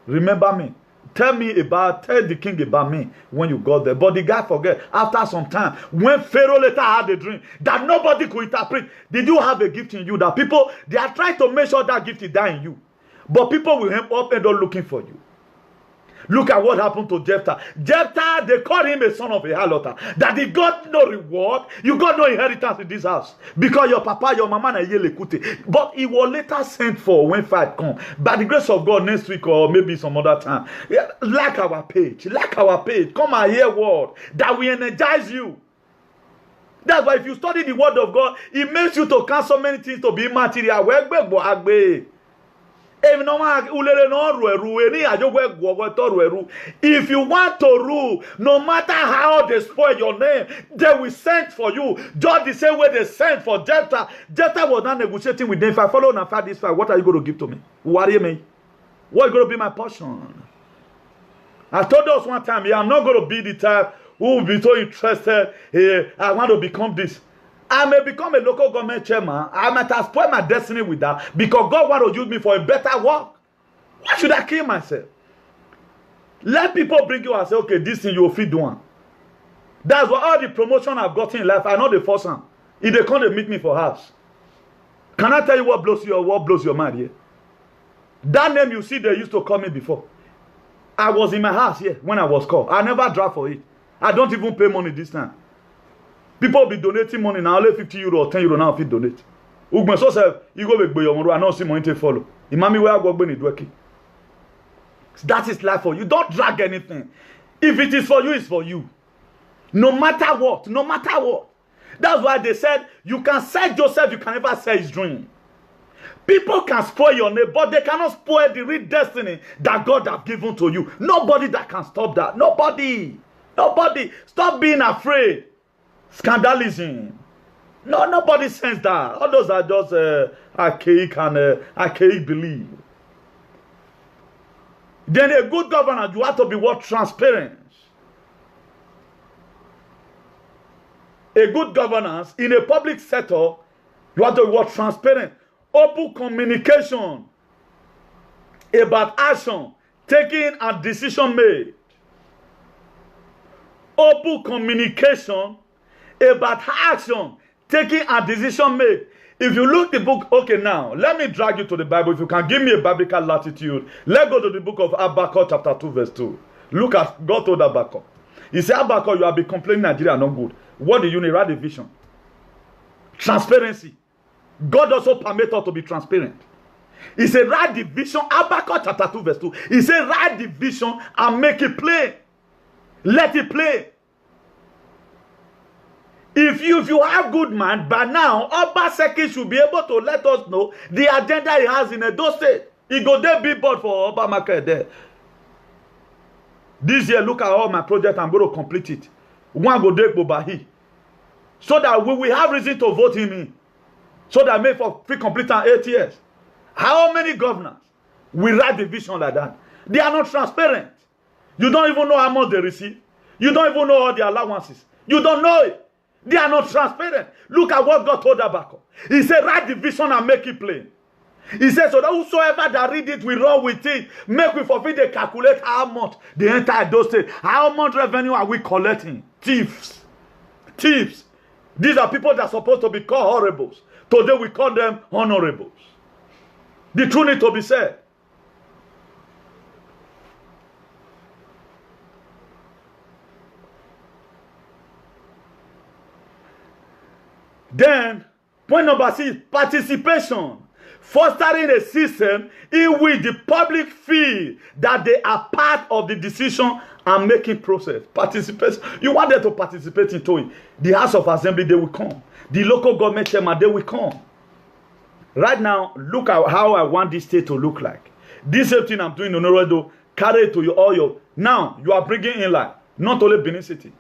remember me. Tell the king about me when you got there. But the guy forget. After some time, when Pharaoh later had a dream that nobody could interpret, did you have a gift in you that people, they are trying to make sure that gift is there in you. But people will end up looking for you. Look at what happened to Jephthah. Jephthah, they called him a son of a harlot. That he got no reward. You got no inheritance in this house. Because your papa, your mama, na yele kute. But he was later sent for when fight come. By the grace of God, next week or maybe some other time. Like our page. Come and hear word. That will energize you. That's why if you study the word of God, it makes you to cancel many things to be material. If you want to rule, no matter how they spoil your name, they will send for you. Just the same way they sent for Jephthah. Jephthah was not negotiating with them. If I follow and fight this fight, what are you going to give to me? Worry me. What is going to be my portion? I told us one time, I'm not going to be the type who will be so interested. I want to become this. I may become a local government chairman. I might have spoiled my destiny with that because God wants to use me for a better work. Why should I kill myself? Let people bring you and say, okay, this thing you will feed one. That's what all the promotion I've gotten in life. I know the first one. If they come to meet me for house. Can I tell you what blows your mind here? That name you see they used to call me before. I was in my house here when I was called. I never draft for it. I don't even pay money this time. People be donating money now, only 50 euro or 10 euro now if you donate. Ugme so say, you go make your money, I don't see money to follow. Imami where I go when it working. That is life for you. Don't drag anything. If it is for you, it's for you. No matter what, no matter what. That's why they said, you can sell Joseph, you can never sell his dream. People can spoil your name, but they cannot spoil the real destiny that God has given to you. Nobody that can stop that. Nobody. Nobody. Stop being afraid. Scandalism. No, nobody sends that. All those are just archaic and archaic belief. Then a good governor, you have to be what? Transparent. A good governance in a public sector, you have to be what? Transparent. Open communication about action taken and decision made. Open communication about action taking a decision made. If you look the book, okay, now let me drag you to the Bible. If you can give me a biblical latitude, let's go to the book of Habakkuk chapter 2 verse 2. Look at God told Habakkuk. He said, Habakkuk, you have been complaining Nigeria not good. What do you need? Write the vision. Transparency. God also permits us to be transparent. He said, write the vision. Habakkuk chapter 2 verse 2. He said, write the vision and make it plain. Let it play. If you have good mind, by now, Obaseki should be able to let us know the agenda he has in Edo State. He go there billboard for Obamacare there. This year, look at all my projects. I'm going to complete it. One go there Bobahi. So that we will have reason to vote him in. So that may for free complete in 8 years. How many governors will write the vision like that? They are not transparent. You don't even know how much they receive. You don't even know all the allowances. You don't know it. They are not transparent. Look at what God told Habakkuk. He said, write the vision and make it plain. He said, so that whosoever that read it will run with it. Make we forfeit, they calculate how much the entire those states. How much revenue are we collecting? Thieves. thieves. These are people that are supposed to be called horribles. Today we call them honorables. The truth need to be said. Then, point number 6, participation. Fostering a system in which the public feel that they are part of the decision and making process. Participation. You want them to participate into it. The House of Assembly, they will come. The local government chairman, they will come. Right now, look at how I want this state to look like. This same thing I'm doing in Onoredo, carry it to you, all your... Now, you are bringing in like, not only Benin City.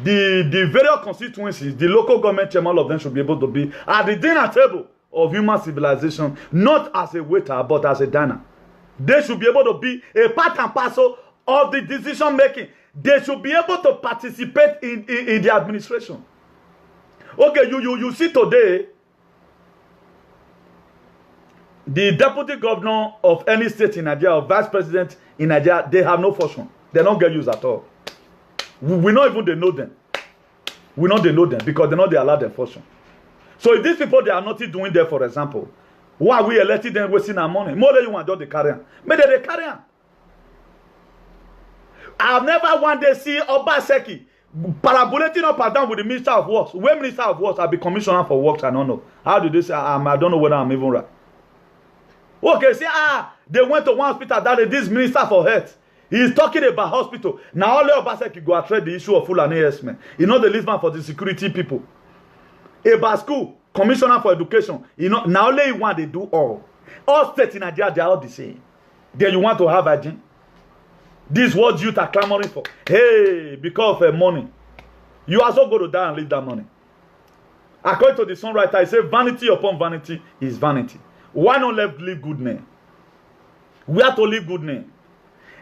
The various constituencies, the local government chairman, all of them should be able to be at the dinner table of human civilization, not as a waiter, but as a diner. They should be able to be a part and parcel of the decision making. They should be able to participate in the administration. Okay, you see today, the deputy governor of any state in Nigeria, or vice president in Nigeria, they have no function. They don't get used at all. We not even they know them. We know they know them because they know they allow them function. So if these people, they are not doing there, for example, why are we electing them wasting our money? More than you want to do the carry on. Maybe they carry on. I've never one day see Obaseki parabolating up and down with the Minister of Works. When Minister of Works, I'll be commissioner for works, I don't know. How do they say, I don't know whether I'm even right. Okay, say, they went to one hospital that day, this Minister for Health. He's talking about hospital. Now only Obaseki go address the issue of Fulani herdsmen. You know the list man for the security people. About school, commissioner for education. You know, now only one they do all. All states in Nigeria, they are all the same. Then you want to have a gene? This is what youth are clamoring for. Hey, because of money. You also go to die and leave that money. According to the songwriter, I say vanity upon vanity is vanity. Why not leave good name? We have to leave good name.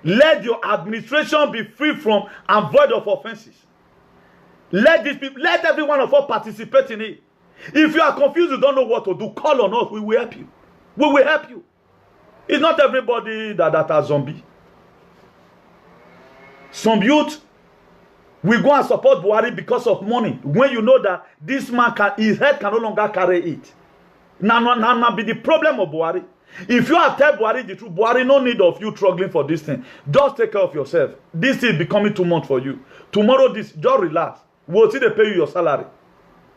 Let your administration be free from and void of offenses. Let these people, let every one of us participate in it. If you are confused, you don't know what to do, call on us. We will help you. We will help you. It's not everybody that are zombie. Some youth will go and support Buhari because of money. When you know that this man his head can no longer carry it. Now be the problem of Buhari. If you have tell Buhari the truth, Buhari no need of you struggling for this thing. Just take care of yourself. This is becoming too much for you. Tomorrow, just relax. We'll see they pay you your salary.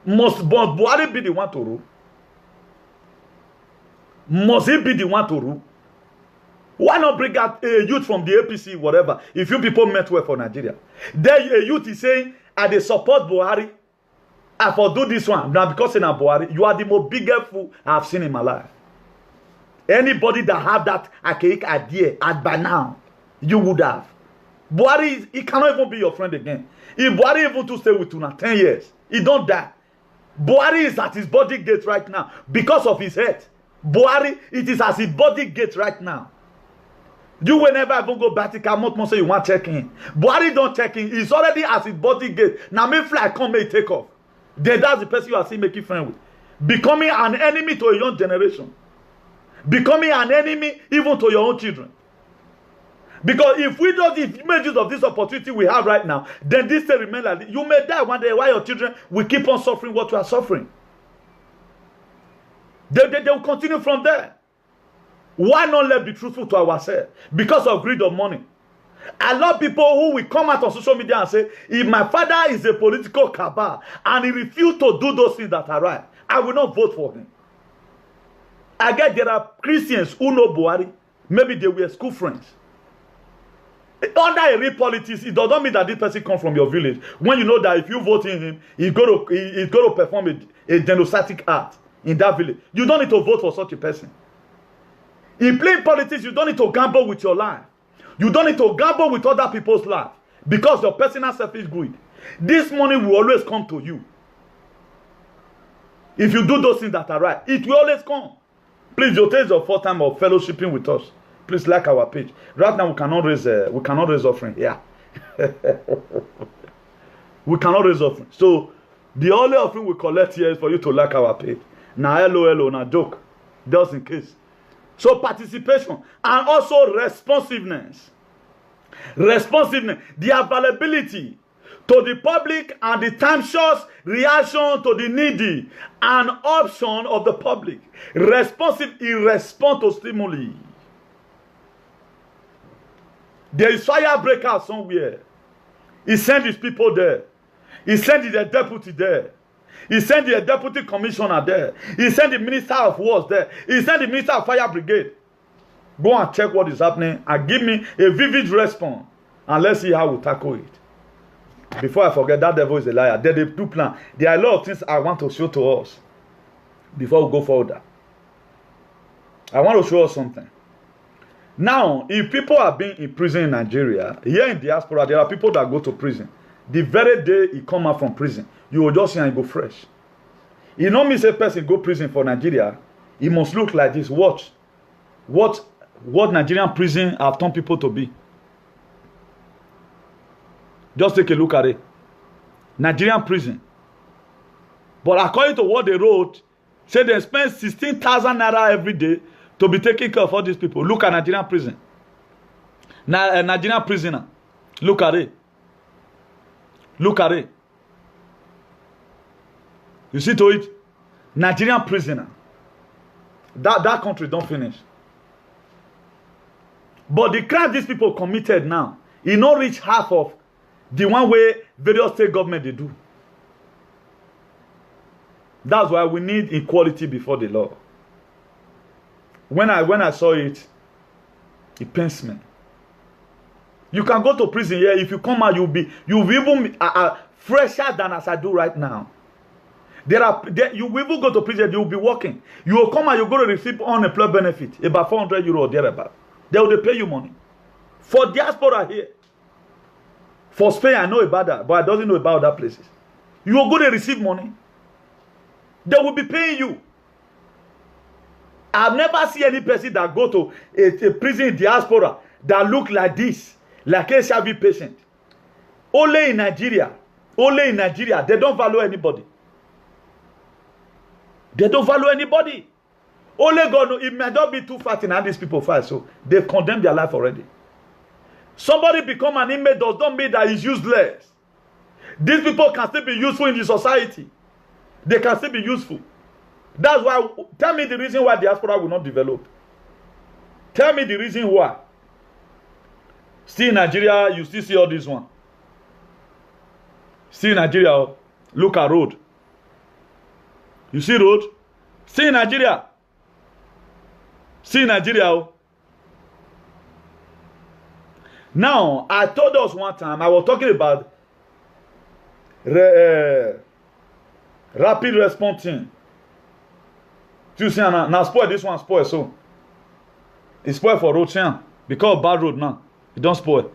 Must Buhari be the one to rule? Must he be the one to rule? Why not bring out a youth from the APC, whatever, if you people met well for Nigeria? Then a youth is saying, I they support Buhari. I for do this one. Now because in a Buhari, you are the most biggest fool I have seen in my life. Anybody that have that archaic idea by now, you would have. Buhari, he cannot even be your friend again. If Buhari even to stay with you now 10 years, he don't die. Buhari is at his body gate right now because of his head. Buhari, it is at his body gate right now. You will never even go back to Kamot say you want check in. Buhari don't check in. He's already at his body gate. Now may fly come may take off. Then that's the person you are still making friend with. Becoming an enemy to a young generation. Becoming an enemy even to your own children. Because if we don't make use of this opportunity we have right now, then this will remain like this. You may die one day while your children will keep on suffering what you are suffering. They will continue from there. Why not let be truthful to ourselves? Because of greed of money. A lot of people who will come out on social media and say, if my father is a political cabal and he refused to do those things that are right, I will not vote for him. I guess there are Christians who know Buhari. Maybe they were school friends. Under a real politics, it doesn't mean that this person comes from your village. When you know that if you vote in him, he's going to perform a genocidal act in that village. You don't need to vote for such a person. In playing politics, you don't need to gamble with your life. You don't need to gamble with other people's life because your personal selfish greed. This money will always come to you. If you do those things that are right, it will always come. Please, your taste your 4th time of fellowshipping with us. Please like our page. Right now, we cannot raise offering. Yeah, we cannot raise offering. So the only offering we collect here is for you to like our page. Now, hello, now joke, just in case. So participation and also responsiveness. Responsiveness, the availability to the public and the tempestuous reaction to the needy and option of the public. Responsive in response to stimuli. There is fire breaker somewhere. He sent his people there. He sent the deputy there. He sent the deputy commissioner there. He sent the minister of wars there. He sent the minister of fire brigade. Go and check what is happening and give me a vivid response. And let's see how we tackle it. Before I forget, that devil is a liar. They do plan. There are a lot of things I want to show to us before we go further. I want to show us something. Now, if people are being in prison in Nigeria, here in diaspora, there are people that go to prison. The very day he come out from prison, you will just see and go fresh. You know me say person go prison for Nigeria, he must look like this. Watch. What Nigerian prison have turned people to be. Just take a look at it. Nigerian prison. But according to what they wrote, say they spend 16,000 naira every day to be taking care of all these people. Look at Nigerian prison. Nigerian prisoner. Look at it. Look at it. You see to it? Nigerian prisoner. That country don't finish. But the crime these people committed now, it not reach half of the one way various state government they do. That's why we need equality before the law. When I saw it, it pains me. You can go to prison here. If you come out, you'll be even fresher than as I do right now. You will even go to prison. You'll be working. You will come out. You go to receive unemployment benefit about 400 euro or thereabout. They will pay you money for diaspora here. For Spain, I know about that, but I don't know about other places. You will go to receive money. They will be paying you. I've never seen any person that go to a prison in diaspora that look like this, like a HIV patient. Only in Nigeria. Only in Nigeria. They don't value anybody. They don't value anybody. Only God, it may not be too fat in how these people fight, so they condemn their life already. Somebody become an inmate does not mean that he's useless. These people can still be useful in the society. They can still be useful. That's why, tell me the reason why diaspora will not develop. Tell me the reason why. Still in Nigeria, you still see all this one. Still in Nigeria, look at road. You see road? Still in Nigeria. Still in Nigeria. Now, I told us one time, I was talking about rapid response team. You see, now spoil this one, spoil so. It's spoil for road chain. Because of bad road now. It don't spoil.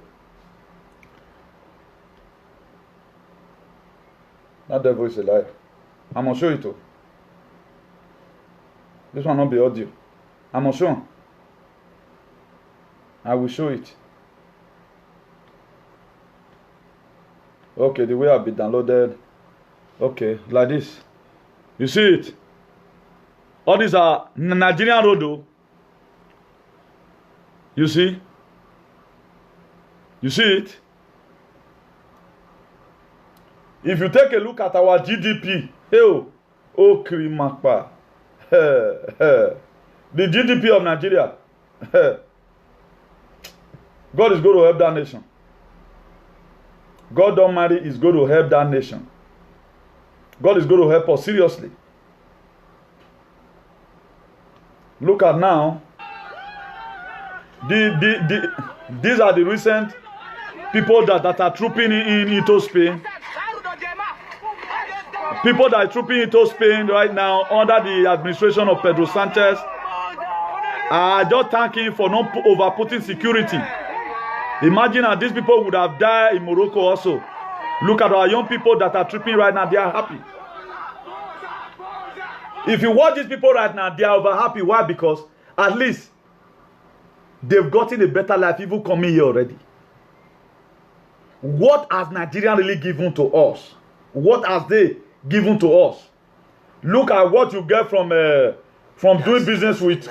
That devil is a liar. I'm gonna show you too. This one not be audio. I'm gonna show him. I will show it. Okay, the way I'll be downloaded. Okay, like this. You see it? All these are Nigerian road though. You see? You see it? If you take a look at our GDP, Krimakpa, the GDP of Nigeria, God is going to help that nation. God Almighty is going to help that nation. God is going to help us seriously. Look at now. These are the recent people that are trooping into Spain. People that are trooping into Spain right now under the administration of Pedro Sanchez are just thanking for not over-putting security. Imagine how these people would have died in Morocco also. Look at our young people that are tripping right now. They are happy. If you watch these people right now, they are over happy. Why? Because at least they've gotten a better life even coming here already. What has Nigeria really given to us? What has they given to us? Look at what you get from doing business with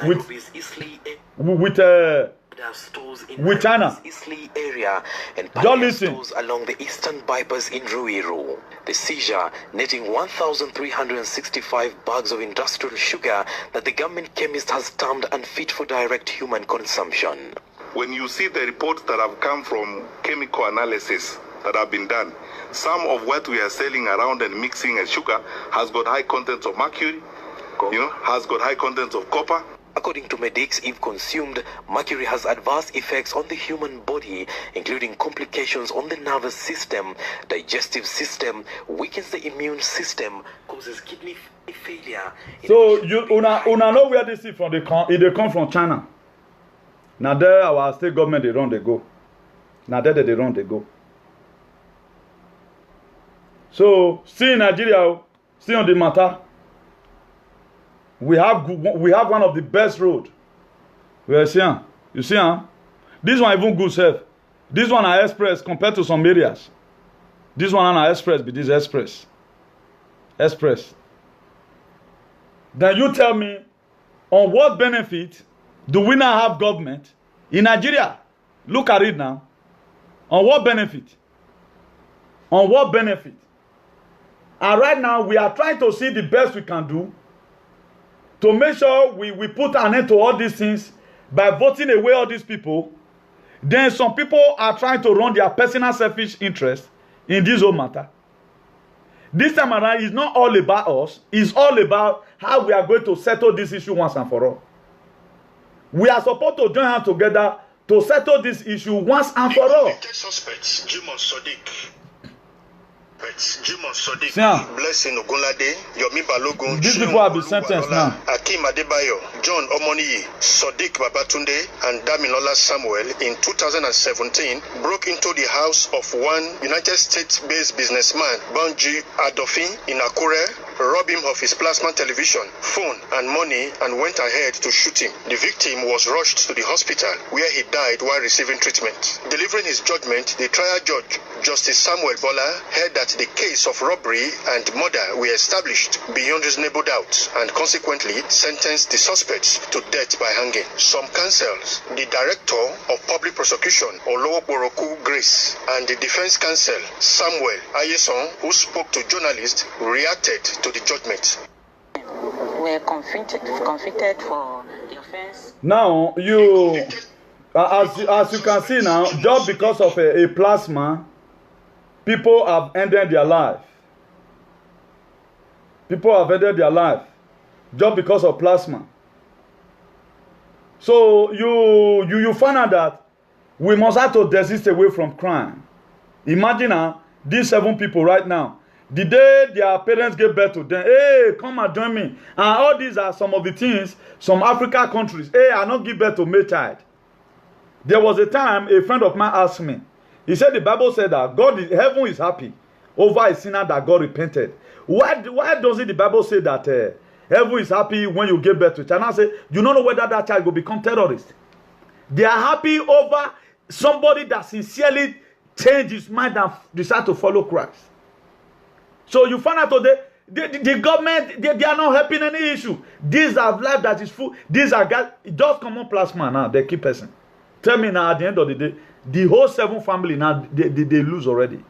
other stores in with China. Islay area and stores along the eastern bypass in Ruiru. The seizure netting 1,365 bags of industrial sugar that the government chemist has termed unfit for direct human consumption. When you see the reports that have come from chemical analysis that have been done, some of what we are selling around and mixing as sugar has got high contents of mercury, has got high contents of copper. According to medics, if consumed, mercury has adverse effects on the human body, including complications on the nervous system, digestive system, weakens the immune system, causes kidney failure. So you una know where this is from? They come from China. Now there our state government they run they go. Now there they run they go. So see in Nigeria, see on the matter. We have one of the best road. You see, this one even good self. This one are express compared to some areas. This one are express, but this express. Then you tell me, on what benefit do we now have government in Nigeria? Look at it now. On what benefit? On what benefit? And right now we are trying to see the best we can do to make sure we put an end to all these things by voting away all these people. Then some people are trying to run their personal selfish interest in this whole matter. This time around, it's not all about us. It's all about how we are going to settle this issue once and for all. We are supposed to join hands together to settle this issue once and for all. Suspects, Jimon Sodiq. Blessing Ogunlade, Yomi Balogun, these people have been sentenced now. Akim Adebayo, John Omoniyi, Sodiq Babatunde, and Damilola Samuel in 2017 broke into the house of one United States-based businessman, Banji Adofin, in Akure, robbed him of his plasma television, phone, and money, and went ahead to shoot him. The victim was rushed to the hospital, where he died while receiving treatment. Delivering his judgment, the trial judge, Justice Samuel Bola, heard that the case of robbery and murder were established beyond reasonable doubt and consequently sentenced the suspects to death by hanging. Some counsels, the Director of Public Prosecution, Olowokoroku Grace, and the Defense Counsel, Samuel Ayeson, who spoke to journalists, reacted to the judgment. Were convicted for the offense. Now, as you can see now, just because of a plasma, people have ended their life. People have ended their life just because of plasma. So you find out that we must have to desist away from crime. Imagine now, these 7 people right now, the day their parents gave birth to them, hey, come and join me. And all these are some of the things, some African countries, hey, I not give birth to male child. There was a time a friend of mine asked me, he said the Bible said that heaven is happy over a sinner that God repented. Why doesn't the Bible say that heaven is happy when you give birth to a child? And I say, you don't know whether that child will become terrorist. They are happy over somebody that sincerely changed his mind and decided to follow Christ. So you find out today, the government, they are not helping any issue. These are life that is full. These are guys, it does come on plasma now, they keep person. Tell me now, at the end of the day, the whole 7 family now, they lose already.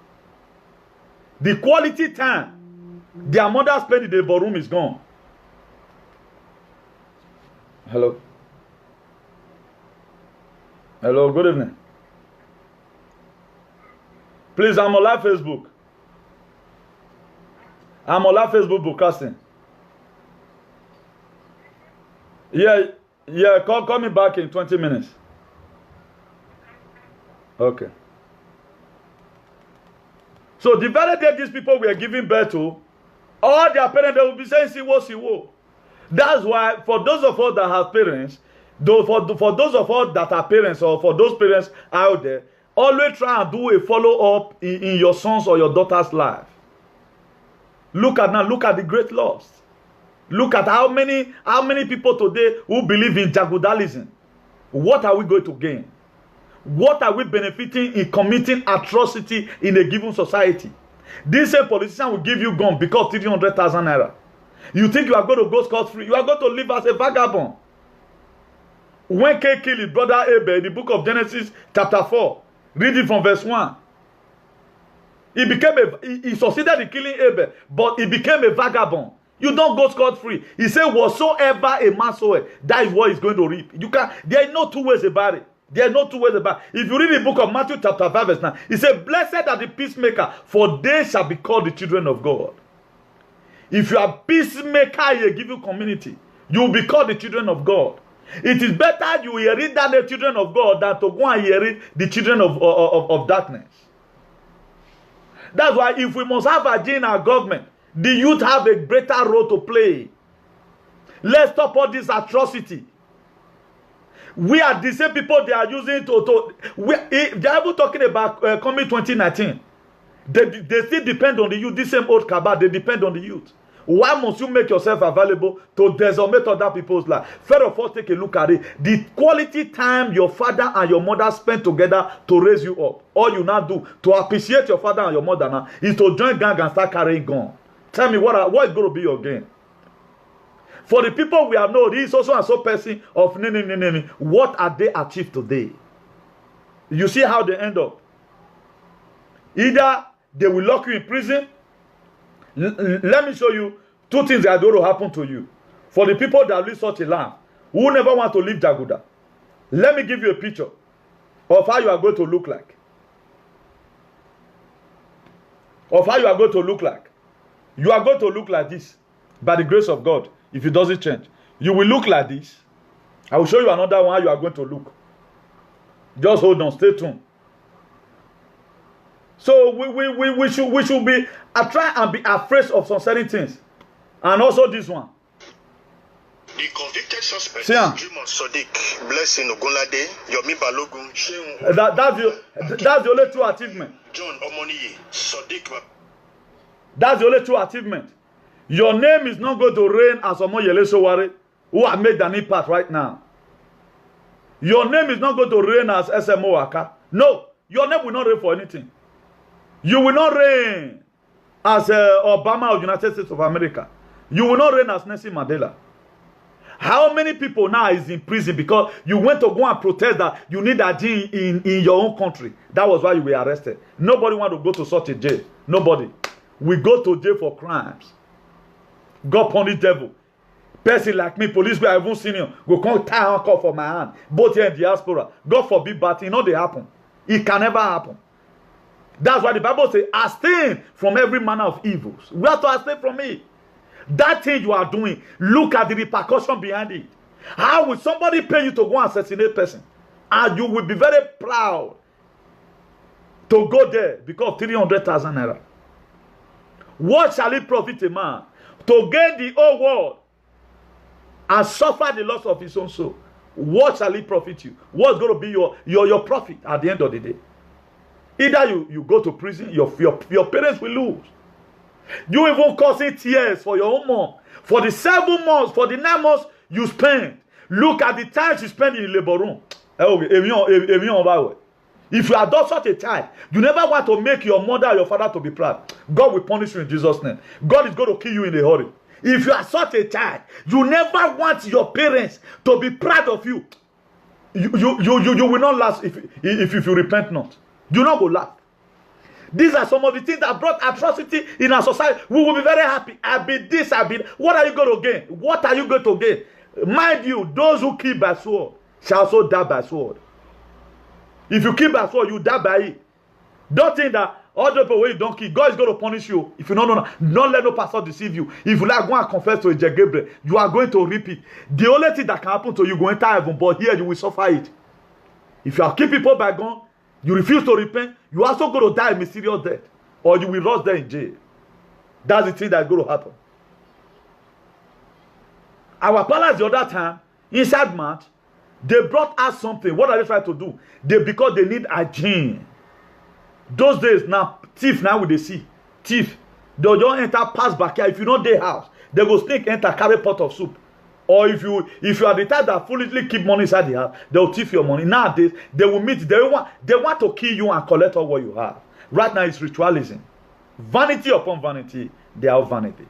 The quality time their mother spent in the ballroom is gone. Hello. Hello, good evening. Please, I'm on live Facebook. I'm on live Facebook broadcasting. Yeah, call me back in 20 minutes. Okay. So the very day these people were giving birth to, all their parents, they will be saying, Siwo. That's why, for those of us that have parents, for those of us that are parents, or for those parents out there, always try and do a follow-up in your son's or your daughter's life. Look at the great loss. Look at how many people today who believe in jagudalism. What are we going to gain? What are we benefiting in committing atrocity in a given society? This same politician will give you gun because 300,000 naira. You think you are going to go scot-free? You are going to live as a vagabond. When Cain killed his brother Abel in the book of Genesis chapter 4, reading from verse 1. He succeeded in killing Abel, but he became a vagabond. You don't go scot-free. He said, whatsoever a man soweth, that is what he's going to reap. There are no two ways about it. There are no two ways about it. If you read the book of Matthew chapter 5 verse 9, he said, blessed are the peacemaker, for they shall be called the children of God. If you are peacemaker in a given community, you will be called the children of God. It is better you inherit that the children of God than to go and inherit the children of darkness. That's why if we must have a G in our government, the youth have a greater role to play. Let's stop all this atrocity. We are the same people they are using they are even talking about coming 2019. They still depend on the youth. This same old cabal, they depend on the youth. Why must you make yourself available to decimate other people's life? First of all, take a look at it. The quality time your father and your mother spent together to raise you up. All you now do to appreciate your father and your mother now is to join gang and start carrying gun. Tell me what is going to be your gain? For the people we have known, this is also and so person of what are they achieved today? You see how they end up. Either they will lock you in prison. Let me show you two things that are going to happen to you. For the people that live such a land, who never want to leave Jaguda, let me give you a picture of how you are going to look like. Of how you are going to look like. You are going to look like this by the grace of God. If it doesn't change, you will look like this. I will show you another one how you are going to look. Just hold on, stay tuned. So we should be try and be afraid of some certain things. And also this one. The convicted suspect, Jimoh Sodiq, Blessing Ogunlade, Yomi Balogun, that's the only true achievement. John Omoniyi, Sodiq. That's the only true achievement. Your name is not going to reign as Omoyele Sowore, who have made an impact right now. Your name is not going to reign as SMO Aka. No, your name will not reign for anything. You will not reign as Obama of the United States of America. You will not reign as Nelson Mandela. How many people now is in prison because you went to go and protest that you need a jail in your own country? That was why you were arrested. Nobody want to go to such a jail. Nobody. We go to jail for crimes. God punish devil. Person like me, police where I haven't seen you, go come tie uncle for my hand. Both here in diaspora. God forbid, but it know they happen. It can never happen. That's why the Bible says, abstain from every manner of evils. We have to abstain from it. That thing you are doing, look at the repercussion behind it. How will somebody pay you to go and assassinate a person? And you will be very proud to go there because of 300,000 naira. What shall it profit a man to gain the whole world and suffer the loss of his own soul? What shall it profit you? What's going to be your profit at the end of the day? Either you go to prison, your parents will lose. You even causing tears for your own mom. For the 7 months, for the 9 months you spend. Look at the time you spend in the labor room. If you adopt such a child, you never want to make your mother or your father to be proud. God will punish you in Jesus' name. God is going to kill you in a hurry. If you are such a child, you never want your parents to be proud of you. You will not last if you repent not. You not go laugh. These are some of the things that brought atrocity in our society. We will be very happy. I'll be this, I'll be. What are you going to gain? What are you going to gain? Mind you, those who kill by sword shall also die by sword. If you kill by sword, you die by it. Don't think that all the people where you don't kill, God is going to punish you. If you don't let no pastor deceive you. If you like go and confess to a Gabriel, you are going to reap it. The only thing that can happen to you, go enter heaven, but here you will suffer it. If you are kill people by gun, you refuse to repent, you are also going to die a mysterious death. Or you will rot there in jail. That's the thing that's going to happen. Our palace the other time, inside March, they brought us something. What are they trying to do? Because they need a gene. Those days now, thief now with the see. Thief. They don't enter pass back here. If you know their house, they go sneak enter carry pot of soup. Or if you are the type that foolishly keep money inside the house, they will thief your money. Nowadays, they will meet. They want to kill you and collect all what you have. Right now, it's ritualism. Vanity upon vanity, they are vanity.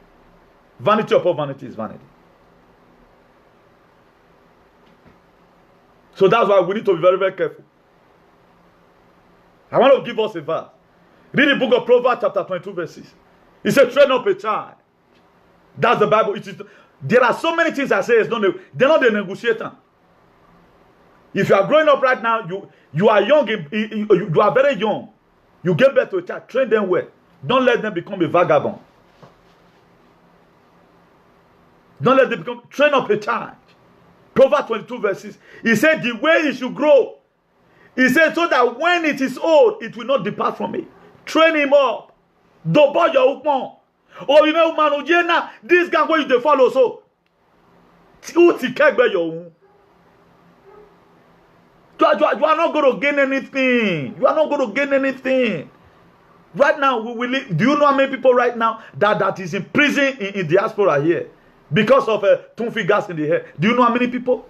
Vanity upon vanity is vanity. So that's why we need to be very, very careful. I want to give us a verse. Read the book of Proverbs chapter 22 verses. It says, train up a child. That's the Bible. There are so many things I say, they're not the negotiator. If you are growing up right now, you are young, you are very young. You get back to a child, train them well. Don't let them become a vagabond. Don't let them train up a child. Proverbs 22 verses. He said the way it should grow. He said so that when it is old, it will not depart from it. Train him up. Don't buy your ukman. Oh, you know, man, this guy where you follow so. You are not going to gain anything. You are not going to gain anything. Right now, we will. Do you know how many people right now that is in prison in diaspora here because of 2 figures in the hair? Do you know how many people?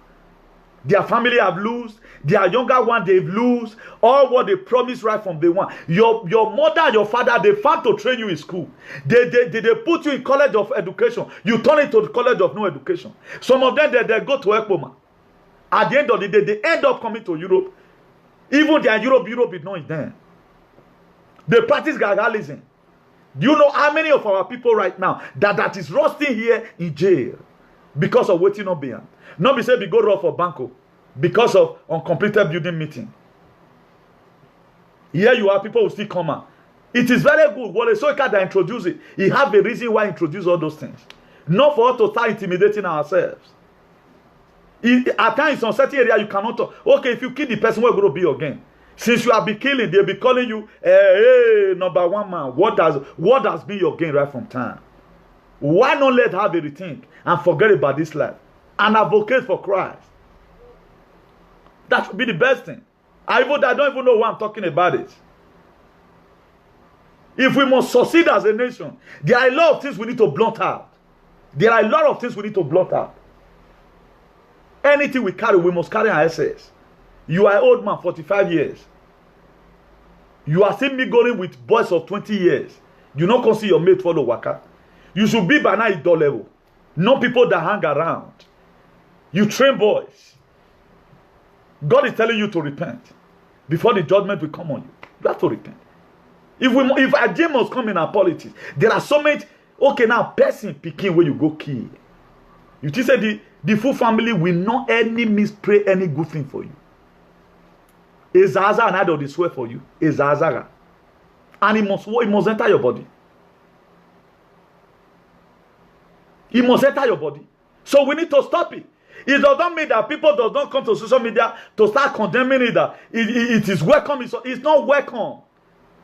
Their family have lost. Their younger one, they've lost. All what they promised right from day one. Your mother, your father, they found to train you in school. They put you in college of education. You turn it to the college of no education. Some of them, they go to ECPOMA. At the end of the day, they end up coming to Europe. Even they are Europe is not them. They practice gargalism. Do you know how many of our people right now that is rusting here in jail because of waiting on behind? Not be said we go raw for Banco because of uncompleted building meeting. Here you are, people will still come out. It is very good. Wole Soyinka that introduce it. He have a reason why he introduce all those things. Not for us to start intimidating ourselves. At times, in certain area, you cannot talk. Okay, if you kill the person, we're going to be again. Since you have been killing, they'll be calling you, hey, number one man. What has been your gain right from time? Why not let her be rethink and forget about this life and advocate for Christ? That should be the best thing. I don't even know why I'm talking about it. If we must succeed as a nation, there are a lot of things we need to blunt out. There are a lot of things we need to blunt out. Anything we carry, we must carry our SS. You are an old man, 45 years. You are still mingling with boys of 20 years. You not consider your mate follow waka. You should be by now at door level. Not people that hang around. You train boys. God is telling you to repent. Before the judgment will come on you. You have to repent. If a must come in our politics, there are so many. Okay, now person picking where you go kill. You just say the full family will not any mispray any good thing for you. Ezaza and idol swear for you. Ezaza. And it must enter your body. It must enter your body. So we need to stop it. It does not mean that people does not come to social media to start condemning it that it is welcome. It's not welcome.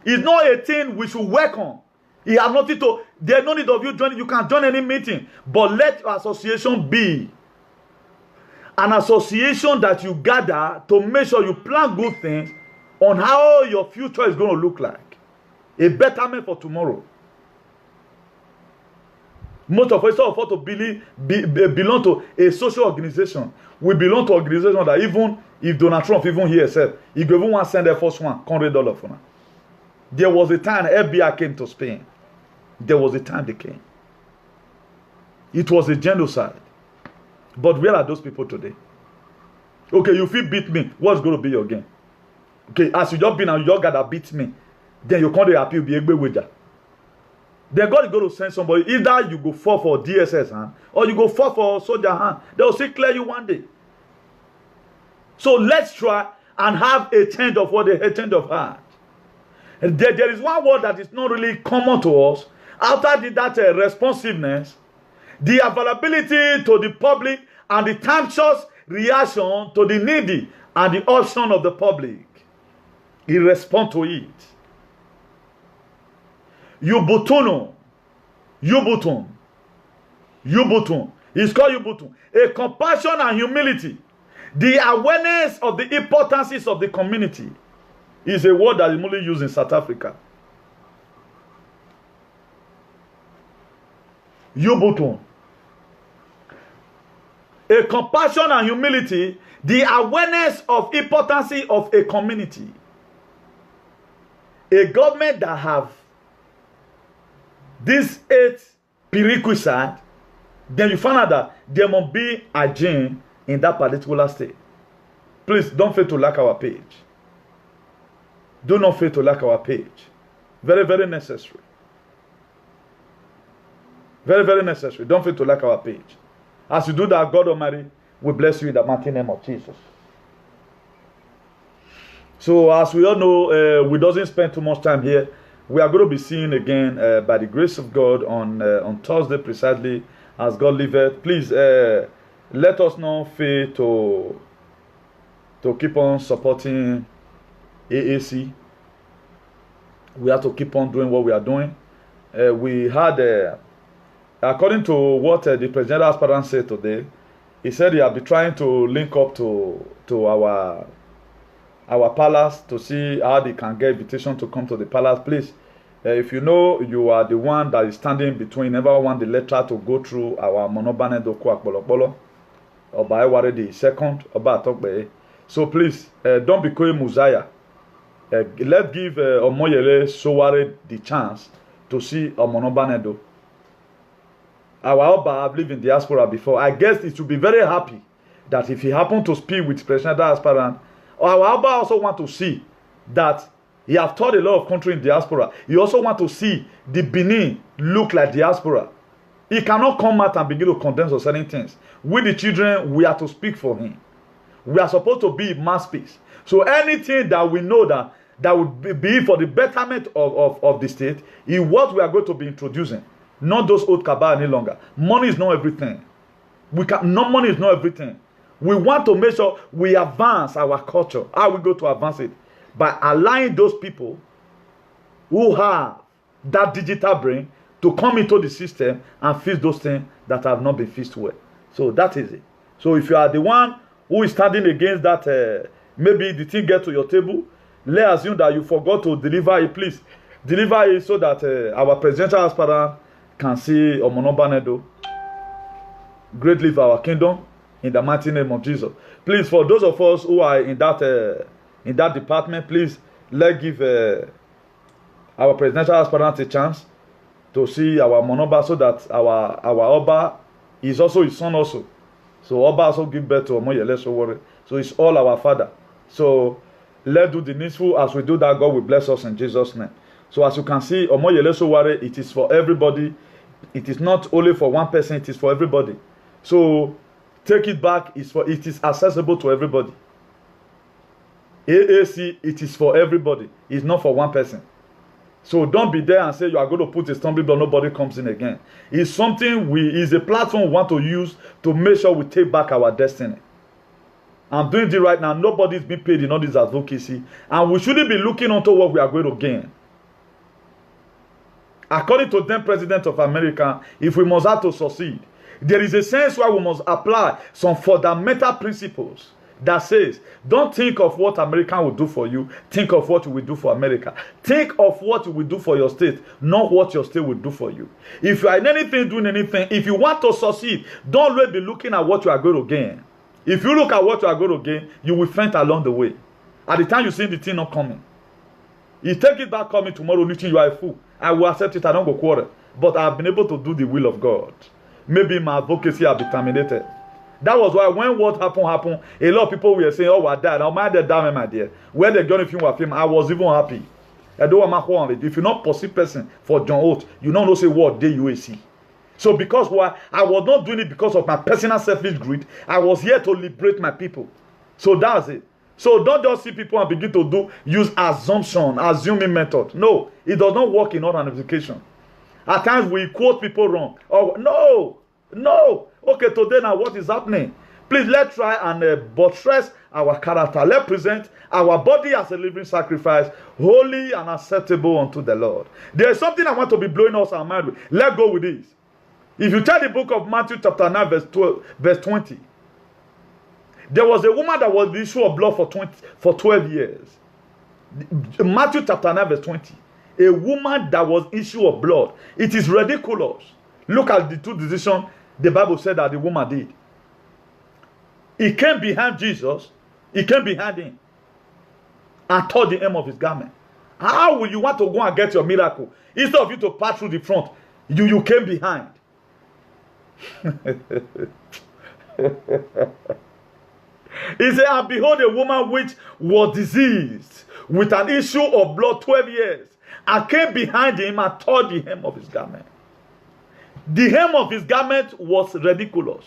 It's not a thing we should welcome. It has nothing to. There's no need of you joining. You can join any meeting, but let your association be an association that you gather to make sure you plan good things on how your future is going to look like. A betterment for tomorrow. Most of us to belong to a social organization. We belong to an organization that even if Donald Trump even here said, he go even want to send the first one, $100 for now. There was a time FBI came to Spain. There was a time they came. It was a genocide. But where are those people today? Okay, you feel beat me. What's going to be your game? Okay, as you just been and you just got to beat me, then you can't appeal, be a good wager. Then God is going to send somebody. Either you go fall for DSS hand or you go fall for soldier hand. They will still clear you one day. So let's try and have a change of what a change of heart. And there is one word that is not really common to us. After that responsiveness, the availability to the public and the tempestuous reaction to the needy and the option of the public. He responds to it. Ubuntu. It's called Ubuntu. A compassion and humility. The awareness of the importances of the community is a word that is only used in South Africa. Ubuntu. A compassion and humility, the awareness of importance of a community. A government that have these 8 prerequisites, then you find out that there must be a gene in that particular state. Please don't fail to like our page. Do not fail to like our page. Very, very necessary. Very, very necessary. Don't fail to like our page. As you do that, God Almighty will bless you in the mighty name of Jesus. So as we all know, we doesn't spend too much time here. We are going to be seeing again by the grace of God on Thursday precisely as God liveth. Please let us not fail to keep on supporting AAC. We have to keep on doing what we are doing. We had, according to what the presidential aspirant said today, he said he had been trying to link up to our palace to see how they can get invitation to come to the palace. Please, if you know you are the one that is standing between, never want the letter to go through our Monobane Doko Akbolokbolo, Oba Eware the second, Oba Atokbe. So please, don't be calling Muzaya. Let's give Omoyele Sowore the chance to see Omonobanedo. Our Oba have lived in diaspora before. I guess it should be very happy that if he happened to speak with presidential aspirant, our Oba also want to see that he have taught a lot of country in diaspora. He also want to see the Benin look like diaspora. He cannot come out and begin to condemn on certain things. We the children, we are to speak for him. We are supposed to be mouthpiece. So anything that we know that would be for the betterment of the state is what we are going to be introducing. Not those old cabal any longer. Money is not everything. Money is not everything. We want to make sure we advance our culture. How we go to advance it? By allowing those people who have that digital brain to come into the system and fix those things that have not been fixed well. So that is it. So if you are the one who is standing against that, maybe the thing get to your table, let's assume that you forgot to deliver it. Please deliver it so that our presidential aspirant can see Omonobanedo greatly for our kingdom in the mighty name of Jesus. Please, for those of us who are in that department, please let's give our presidential aspirant a chance to see our Monoba so that our Oba is also his son also. So Oba also give birth to Omoyele Sowore. So it's all our father. So let's do the needful. As we do that, God will bless us in Jesus' name. So as you can see, Omoyele Sowore, it is for everybody. It is not only for one person, it is for everybody. So take it back, it is accessible to everybody. AAC, it is for everybody. It's not for one person. So don't be there and say you are going to put a stumbling block, nobody comes in again. It's something it's a platform we want to use to make sure we take back our destiny. I'm doing it right now. Nobody's been paid in all this advocacy. And we shouldn't be looking onto what we are going to gain. According to then President of America, if we must have to succeed, there is a sense where we must apply some fundamental principles that says, don't think of what America will do for you. Think of what you will do for America. Think of what you will do for your state, not what your state will do for you. If you are in anything, doing anything, if you want to succeed, don't always be looking at what you are going to gain. If you look at what you are going to gain, you will faint along the way. At the time you see the thing not coming. You take it back coming tomorrow, literally you are a fool. I will accept it, I don't go quarrel. But I have been able to do the will of God. Maybe my advocacy has been terminated. That was why when what happened, a lot of people were saying, oh, I died. Now, my dad died, my dear. When they got a film with him, I was even happy. I don't want my. If you not perceive person for John Oates, you don't know say what day UAC. So because why I was not doing it because of my personal selfish greed, I was here to liberate my people. So that's it. So don't just see people and begin to use assuming method. No, it does not work in all ramification. At times we quote people wrong. Oh no. Okay, today now what is happening? Please let's try and buttress our character. Let's present our body as a living sacrifice, holy and acceptable unto the Lord. There is something I want to be blowing us our mind with. Let's go with this. If you check the book of Matthew chapter 9 verse 20, there was a woman that was the issue of blood for 12 years. Matthew chapter 9 verse 20. A woman that was issue of blood. It is ridiculous. Look at the two decisions the Bible said that the woman did. He came behind Jesus. He came behind him and tore the hem of his garment. How will you want to go and get your miracle? Instead of you to pass through the front, you came behind. He said, and behold, a woman which was diseased with an issue of blood 12 years, and came behind him and touched the hem of his garment. The hem of his garment was ridiculous.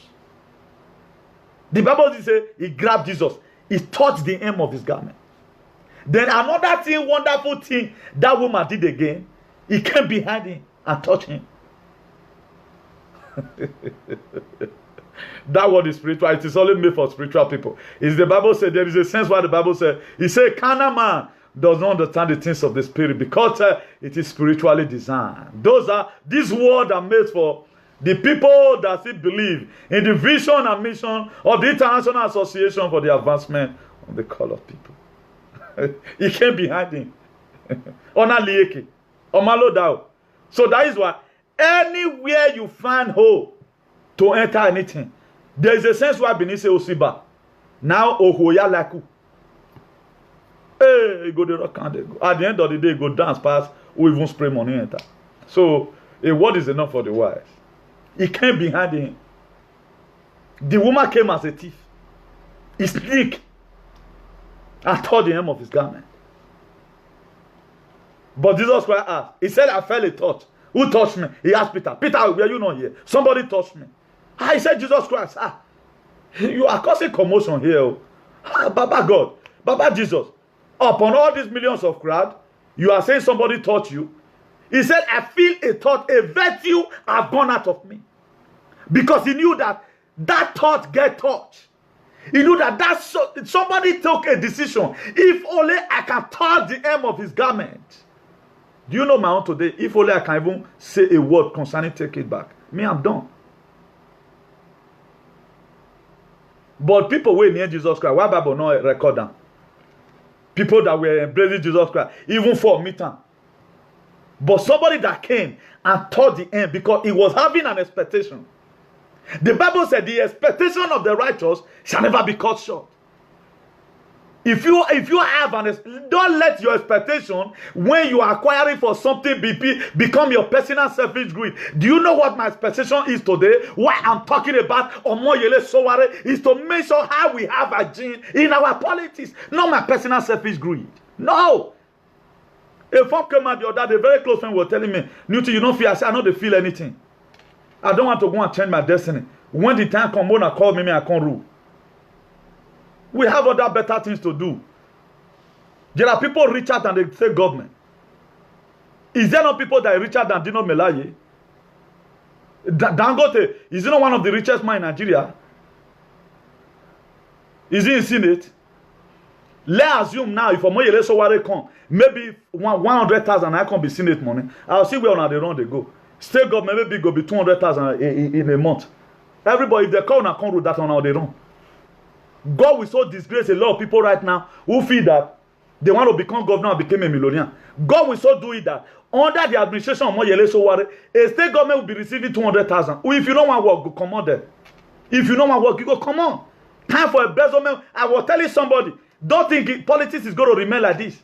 The Bible says he grabbed Jesus. He touched the hem of his garment. Then another thing, wonderful thing, that woman did again. He came behind him and touched him. That word is spiritual. It is only made for spiritual people. Is the Bible said there is a sense where the Bible said, he said, carnal man does not understand the things of the spirit because it is spiritually designed. These words are made for the people that still believe in the vision and mission of the International Association for the Advancement of the Colored People. He came behind him. So that is why anywhere you find hope to enter anything, there is a sense where Benin say Osiba. Now Ohoya Laku. Hey, go the rock and they go. At the end of the day, go dance past who even spray money enter. So a word is enough for the wise. He came behind him. The woman came as a thief. He sneaked and tore the hem of his garment. But Jesus Christ asked, he said, I felt a touch. Who touched me? He asked Peter, Peter, were you not here? Somebody touched me. He said, Jesus Christ, you are causing commotion here. Baba God, Baba Jesus, upon all these millions of crowd, you are saying somebody touched you. He said, I feel a thought, a virtue have gone out of me. Because he knew that thought get touched. He knew that somebody took a decision. If only I can touch the hem of his garment. Do you know my own today? If only I can even say a word concerning take it back. Me, I'm done. But people were near Jesus Christ. Why Bible not record them? People that were embracing Jesus Christ, even for meeting. But somebody that came and taught the end because he was having an expectation. The Bible said the expectation of the righteous shall never be cut short. If you have don't let your expectation when you are acquiring for something become your personal selfish greed. Do you know what my expectation is today? What I'm talking about Omoyele Sowore is to make sure how we have a gene in our politics, not my personal selfish greed. No. A phone came out the other day, very close friend was telling me, Newton, you don't feel. I said, I don't feel anything. I don't want to go and change my destiny. When the time comes, when I call me, I can't rule. We have other better things to do. There are people richer than the state government. Is there not people that are richer than Dino Melaye? Dangote, is he not one of the richest men in Nigeria? Is he in Senate? Let's assume now, if Omoyele Sowore come, maybe 100,000 I can be Senate money. I'll see where on the run they go. State government maybe go be 200,000 in a month. Everybody, if they call on a con that on how they run. God will so disgrace a lot of people right now who feel that they want to become governor and become a millionaire. God will so do it that under the administration of Omoyele Sowore, a state government will be receiving 200,000. If you don't want work, go come on there. If you don't want work, you go come on. Time for embezzlement. I was telling somebody, don't think politics is going to remain like this.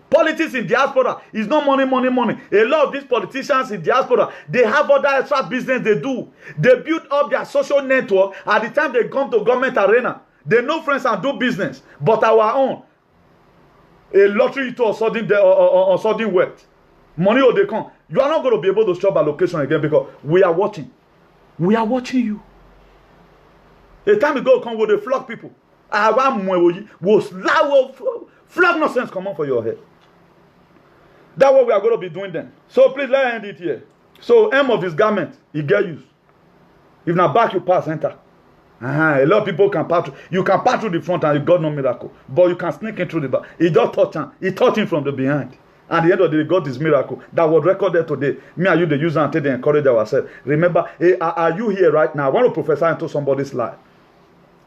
Politics in diaspora is not money, money, money. A lot of these politicians in diaspora, they have other extra business they do. They build up their social network at the time they come to government arena. They know friends and do business. But our own, a lottery to a sudden wealth. Money or they come. You are not going to be able to shop allocation again because we are watching. We are watching you. A time ago, come with the flock people. Flock nonsense come on for your head. That's what we are going to be doing then. So please let me end it here. So hem of his garment, he get used. If not back, you pass, enter. A lot of people can pass through. You can pass through the front and you got no miracle. But you can sneak in through the back. He just touched him. He touched him from the behind. At the end of the day, God is miracle. That was recorded today. Me and you, the user, until they encourage ourselves. Remember, are you here right now? I want to prophesy into somebody's life.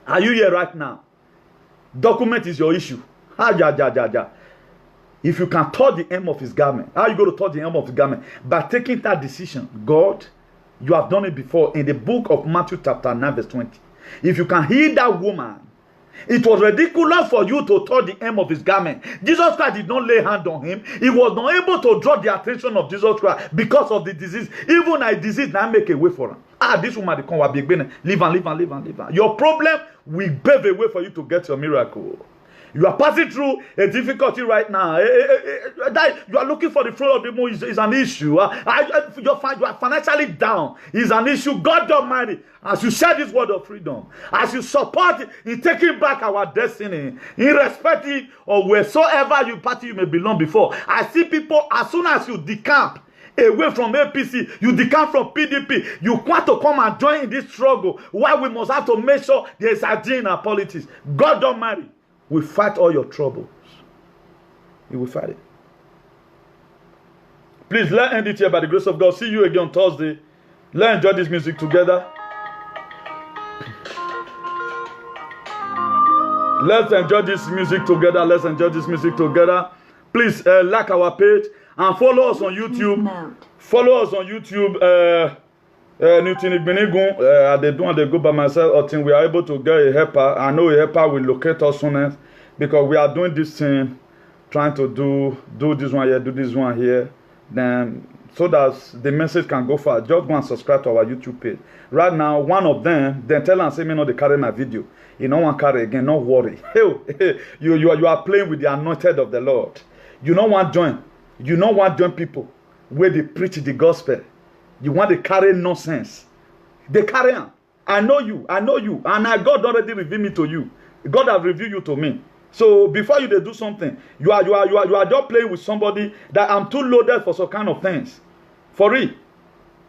Are you here right now? Document is your issue. If you can touch the hem of his garment, how are you going to touch the hem of his garment? By taking that decision. God, you have done it before in the book of Matthew chapter 9 verse 20. If you can heal that woman It was ridiculous for you to touch the hem of his garment. Jesus Christ did not lay hand on him. He was not able to draw the attention of Jesus Christ because of the disease. Even a disease now make a way for him. This woman they come will be live and. Your problem will pave a way for you to get your miracle. You are passing through a difficulty right now. That you are looking for the fruit of the moon is an issue. You are financially down. Is an issue. God Almighty, as you share this word of freedom, as you support in taking back our destiny, irrespective of wheresoever you party you may belong before. I see people, as soon as you decamp away from APC, you decamp from PDP, you want to come and join in this struggle. Why we must have to make sure there is a deal in our politics. God Almighty will fight all your troubles. He will fight it. Please, let's end it here by the grace of God. See you again on Thursday. Let's enjoy this music together. Let's enjoy this music together. Let's enjoy this music together. Please like our page and follow us on YouTube. Follow us on YouTube. I they go by myself. I think we are able to get a helper. I know a helper will locate us soon because we are doing this thing, trying to do this one here, do this one here, then so that the message can go far. Just go and subscribe to our YouTube page. Right now, one of them, then tell and say me not they carry my video. You don't want to carry again. Don't worry. You are playing with the anointed of the Lord. You don't want to join. You don't want to join people where they preach the gospel. You want to carry nonsense. They carry on. I know you, and God already revealed me to you. God has revealed you to me. So before you do something, you are just playing with somebody that I'm too loaded for some kind of things. For real.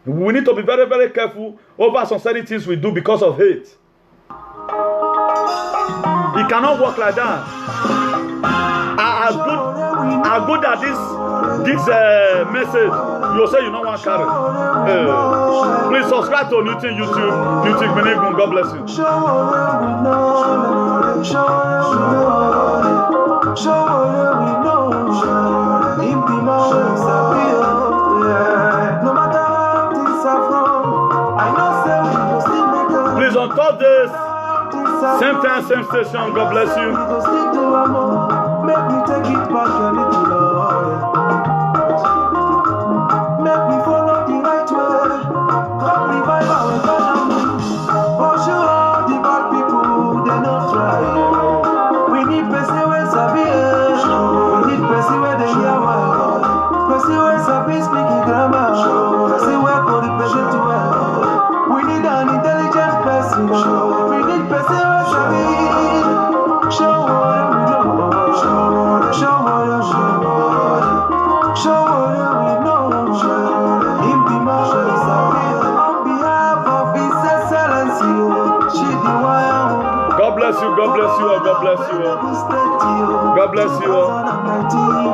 We need to be very, very careful over some certain things we do because of hate. It cannot work like that. As good as this message, you say you don't want to carry. Please subscribe to Newton YouTube. God bless you. Please on Thursdays, same time, same station. God bless you. Make me take it back a little lower. Make me follow the right way. Come revive our economy. For sure, the bad people, they not try. We need person where sabi. We need person where they hear well. Person where sabi speaking grammar. Person where for the patient to well. We need an intelligent person. We need person where sabi. Show what we know. Show what we know. In the marshals on behalf of His Excellency, she the one. God bless you. God bless you. God bless you. God bless you.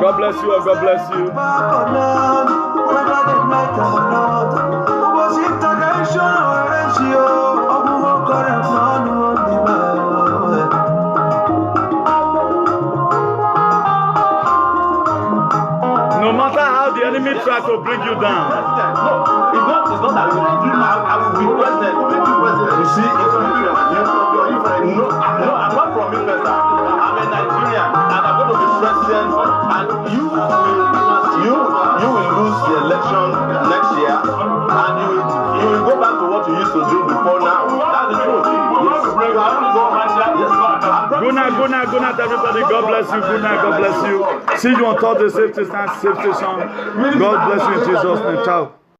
God bless you. God bless you. Whether they like or not, was integration or ratio, or who will correct on the man. No matter how the enemy tries to bring you down. No, it's not that I will be president. You see, I'm not from Manchester. I'm a Nigerian, and I'm going to be president. And you will lose the election next year, and you will go back to what you used to do before now. That's the truth. Good night, everybody. God bless you. Good night, God bless you. See you on Thursday, safety stand, safety song. God bless you in Jesus' name. Ciao.